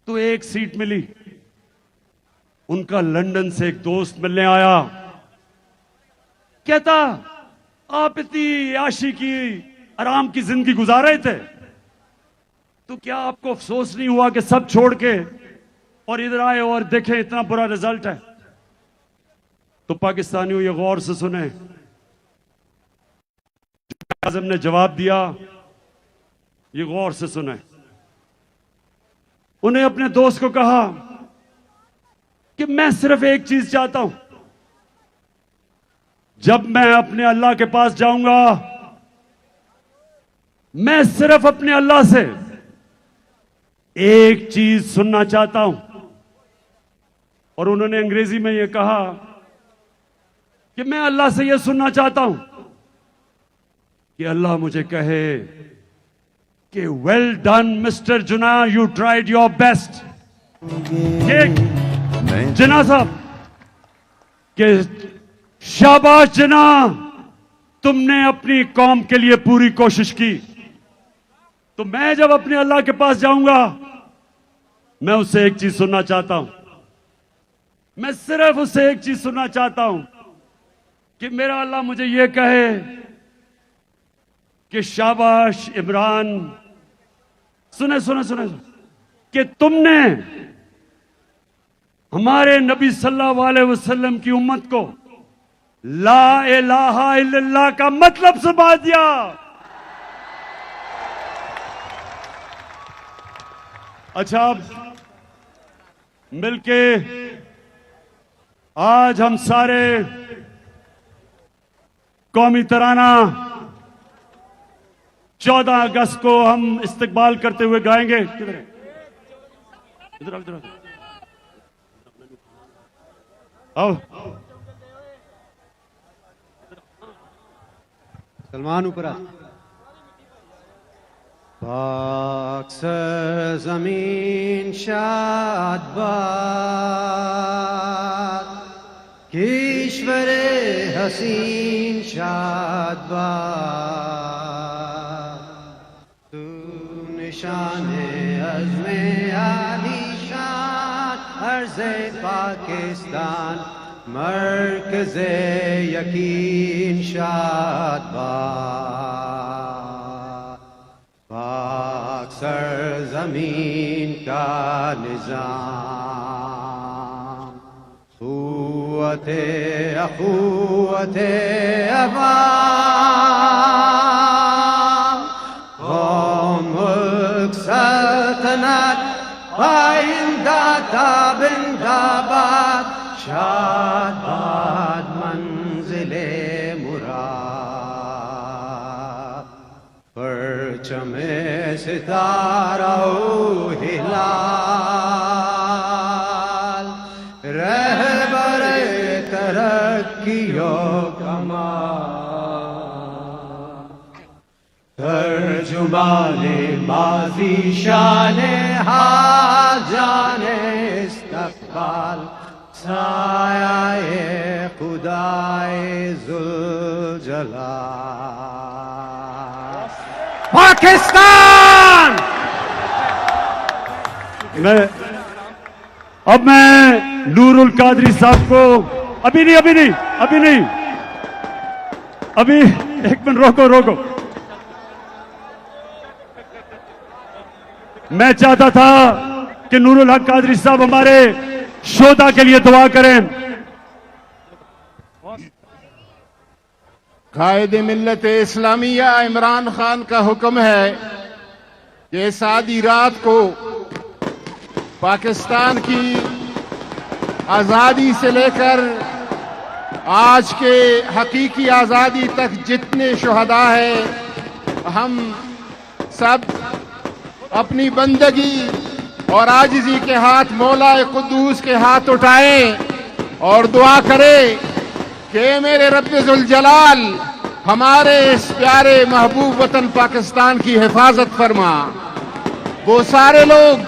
तो एक सीट मिली। उनका लंदन से एक दोस्त मिलने आया, कहता आप इतनी आशी की आराम की जिंदगी गुजार रहे थे, तो क्या आपको अफसोस नहीं हुआ कि सब छोड़ के और इधर आए और देखें इतना बुरा रिजल्ट है? तो पाकिस्तानियों ये गौर से सुने, आजम ने जवाब दिया, ये गौर से सुने। उन्हें अपने दोस्त को कहा कि मैं सिर्फ एक चीज चाहता हूं, जब मैं अपने अल्लाह के पास जाऊंगा, मैं सिर्फ अपने अल्लाह से एक चीज सुनना चाहता हूं। और उन्होंने अंग्रेजी में यह कहा कि मैं अल्लाह से यह सुनना चाहता हूं कि अल्लाह मुझे कहे कि वेल डन मिस्टर जुना, यू ट्राइड योर बेस्ट। जिना साहब के शाबाश जिना, तुमने अपनी कौम के लिए पूरी कोशिश की। तो मैं जब अपने अल्लाह के पास जाऊंगा, मैं उससे एक चीज सुनना चाहता हूं, मैं सिर्फ उससे एक चीज सुनना चाहता हूं कि मेरा अल्लाह मुझे यह कहे कि शाबाश इमरान, सुने कि तुमने हमारे नबी सल्लल्लाहु अलैहि वसल्लम की उम्मत को ला इलाहा इल्लल्लाह का मतलब समझा दिया। अच्छा, अब मिलके आज हम सारे कौमी तराना 14 अगस्त को हम इस्तकबाल करते हुए गाएंगे। किधर है? इधर आओ। सलमान ऊपर आ। पाक सरज़मीन शाद बाद, ईश्वरे हसीन शाद बाद, तू निशाने अज़्मे आलीशान, अर्ज़े पाकिस्तान, मरकज़े यकीन शाद बाद। पाक सरज़मीन का निज़ाम, क़ुव्वते अख़ुव्वते अवाम, क़ौम मुल्क सल्तनत आइंदा ताबिंदाबाद, शादाबाद मंज़िले मुराद, परचमे सितारा हिलाल, रहबरे तरक्कियो कमाल, तर्जुमाने माज़ी शाने हाल, जाने इस्तक़बाल, सायाए खुदाए ज़ुल जलाल। पाकिस्तान! मैं नूरुल कादरी साहब को अभी नहीं एक मिनट रोको। मैं चाहता था कि नूरुल हक कादरी साहब हमारे शोधा के लिए दुआ करें, कायद मिल्लत इस्लामिया इमरान खान का हुक्म है कि इस आधी रात को पाकिस्तान की आज़ादी से लेकर आज के हकीकी आज़ादी तक जितने शुहदा है हम सब अपनी बंदगी और आजिज़ी के हाथ मौला कुद्दूस के हाथ उठाएं और दुआ करें कि मेरे रब्बे जुल जलाल हमारे इस प्यारे महबूब वतन पाकिस्तान की हिफाजत फरमा। वो सारे लोग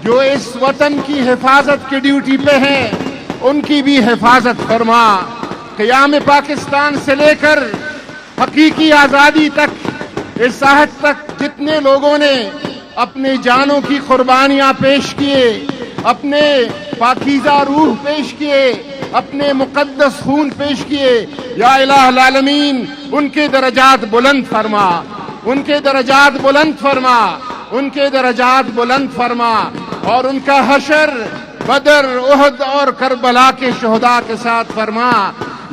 जो इस वतन की हिफाजत की ड्यूटी पे हैं उनकी भी हिफाजत फरमा। क़याम पाकिस्तान से लेकर हकीकी आज़ादी तक, इस आहद तक जितने लोगों ने अपने जानों की कुर्बानियां पेश किए, अपने पाकीज़ा रूह पेश किए, अपने मुकद्दस खून पेश किए, या इलाहुल आलमीन उनके दरजात बुलंद फरमा, उनके दरजात बुलंद फरमा, उनके दरजात बुलंद फरमा और उनका हशर बदर, उहद और करबला के शुहदा के साथ फरमा।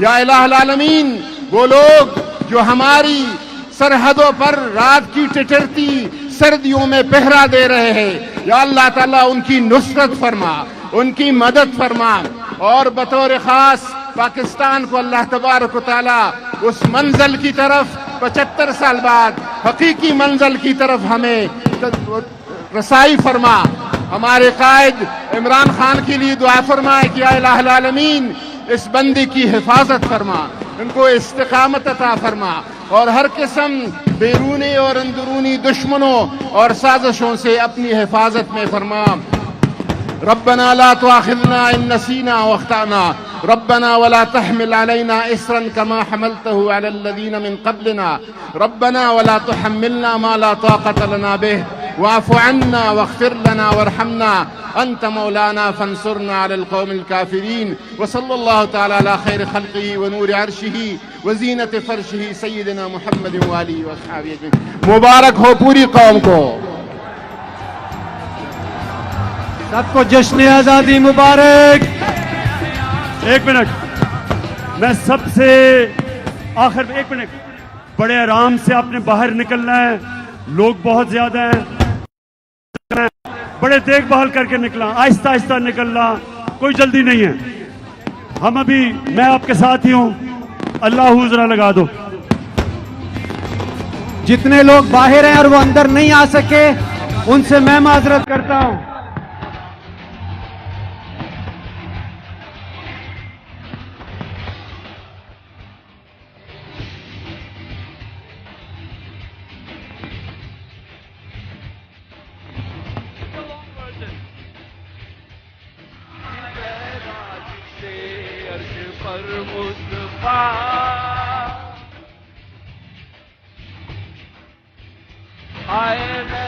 या इलाहुल आलमीन वो लोग जो हमारी सरहदों पर रात की टिटरती सर्दियों में पहरा दे रहे हैं, या अल्लाह ताला उनकी नुसरत फरमा, उनकी मदद फरमा और बतौर खास पाकिस्तान को अल्लाह तबारक व तआला उस मंजिल की तरफ 75 साल बाद हकीकी मंजिल की तरफ हमें रसाई फरमा। हमारे कायद इमरान खान के लिए दुआ फरमाए कि या इलाहुल आलमीन इस बंदी की हिफाजत फरमा, उनको इस्तिकामत अता फरमा और हर किस्म बैरूनी और अंदरूनी दुश्मनों और साजिशों से अपनी हिफाजत में फरमा। रब्बना ला तुआखिज़ना इन नसीना व अख्ताना रब्बना वला तहमिल अलैना इसरन कमा हमलतहु अलल लज़ीना मिन क़ब्लिना रब्बना वला तुहम्मिलना मा ला ताक़त लना बिह वाफ़ु अन्ना वग़फ़िर लना वरहमना अंत मौलाना फंसुरना अलल क़ौमिल काफ़िरीन व सल्लल्लाहु तआला अला खैर ख़ल्क़िही व नूर अर्शिही व ज़ीनत फ़र्शिही सय्यिदना मुहम्मद व आलिहि व अस्हाबिही अजमईन। मुबारक हो पूरी कौम को। सबको जश्न आजादी मुबारक। एक मिनट, मैं सबसे आखिर में 1 मिनट, बड़े आराम से आपने बाहर निकलना है, लोग बहुत ज्यादा हैं, बड़े देखभाल करके निकलना, आहिस्ता आहिस्ता निकलना, कोई जल्दी नहीं है। हम अभी, मैं आपके साथ ही हूं, अल्लाह हुज़रा लगा दो। जितने लोग बाहर हैं और वो अंदर नहीं आ सके उनसे मैं माजरत करता हूं। I am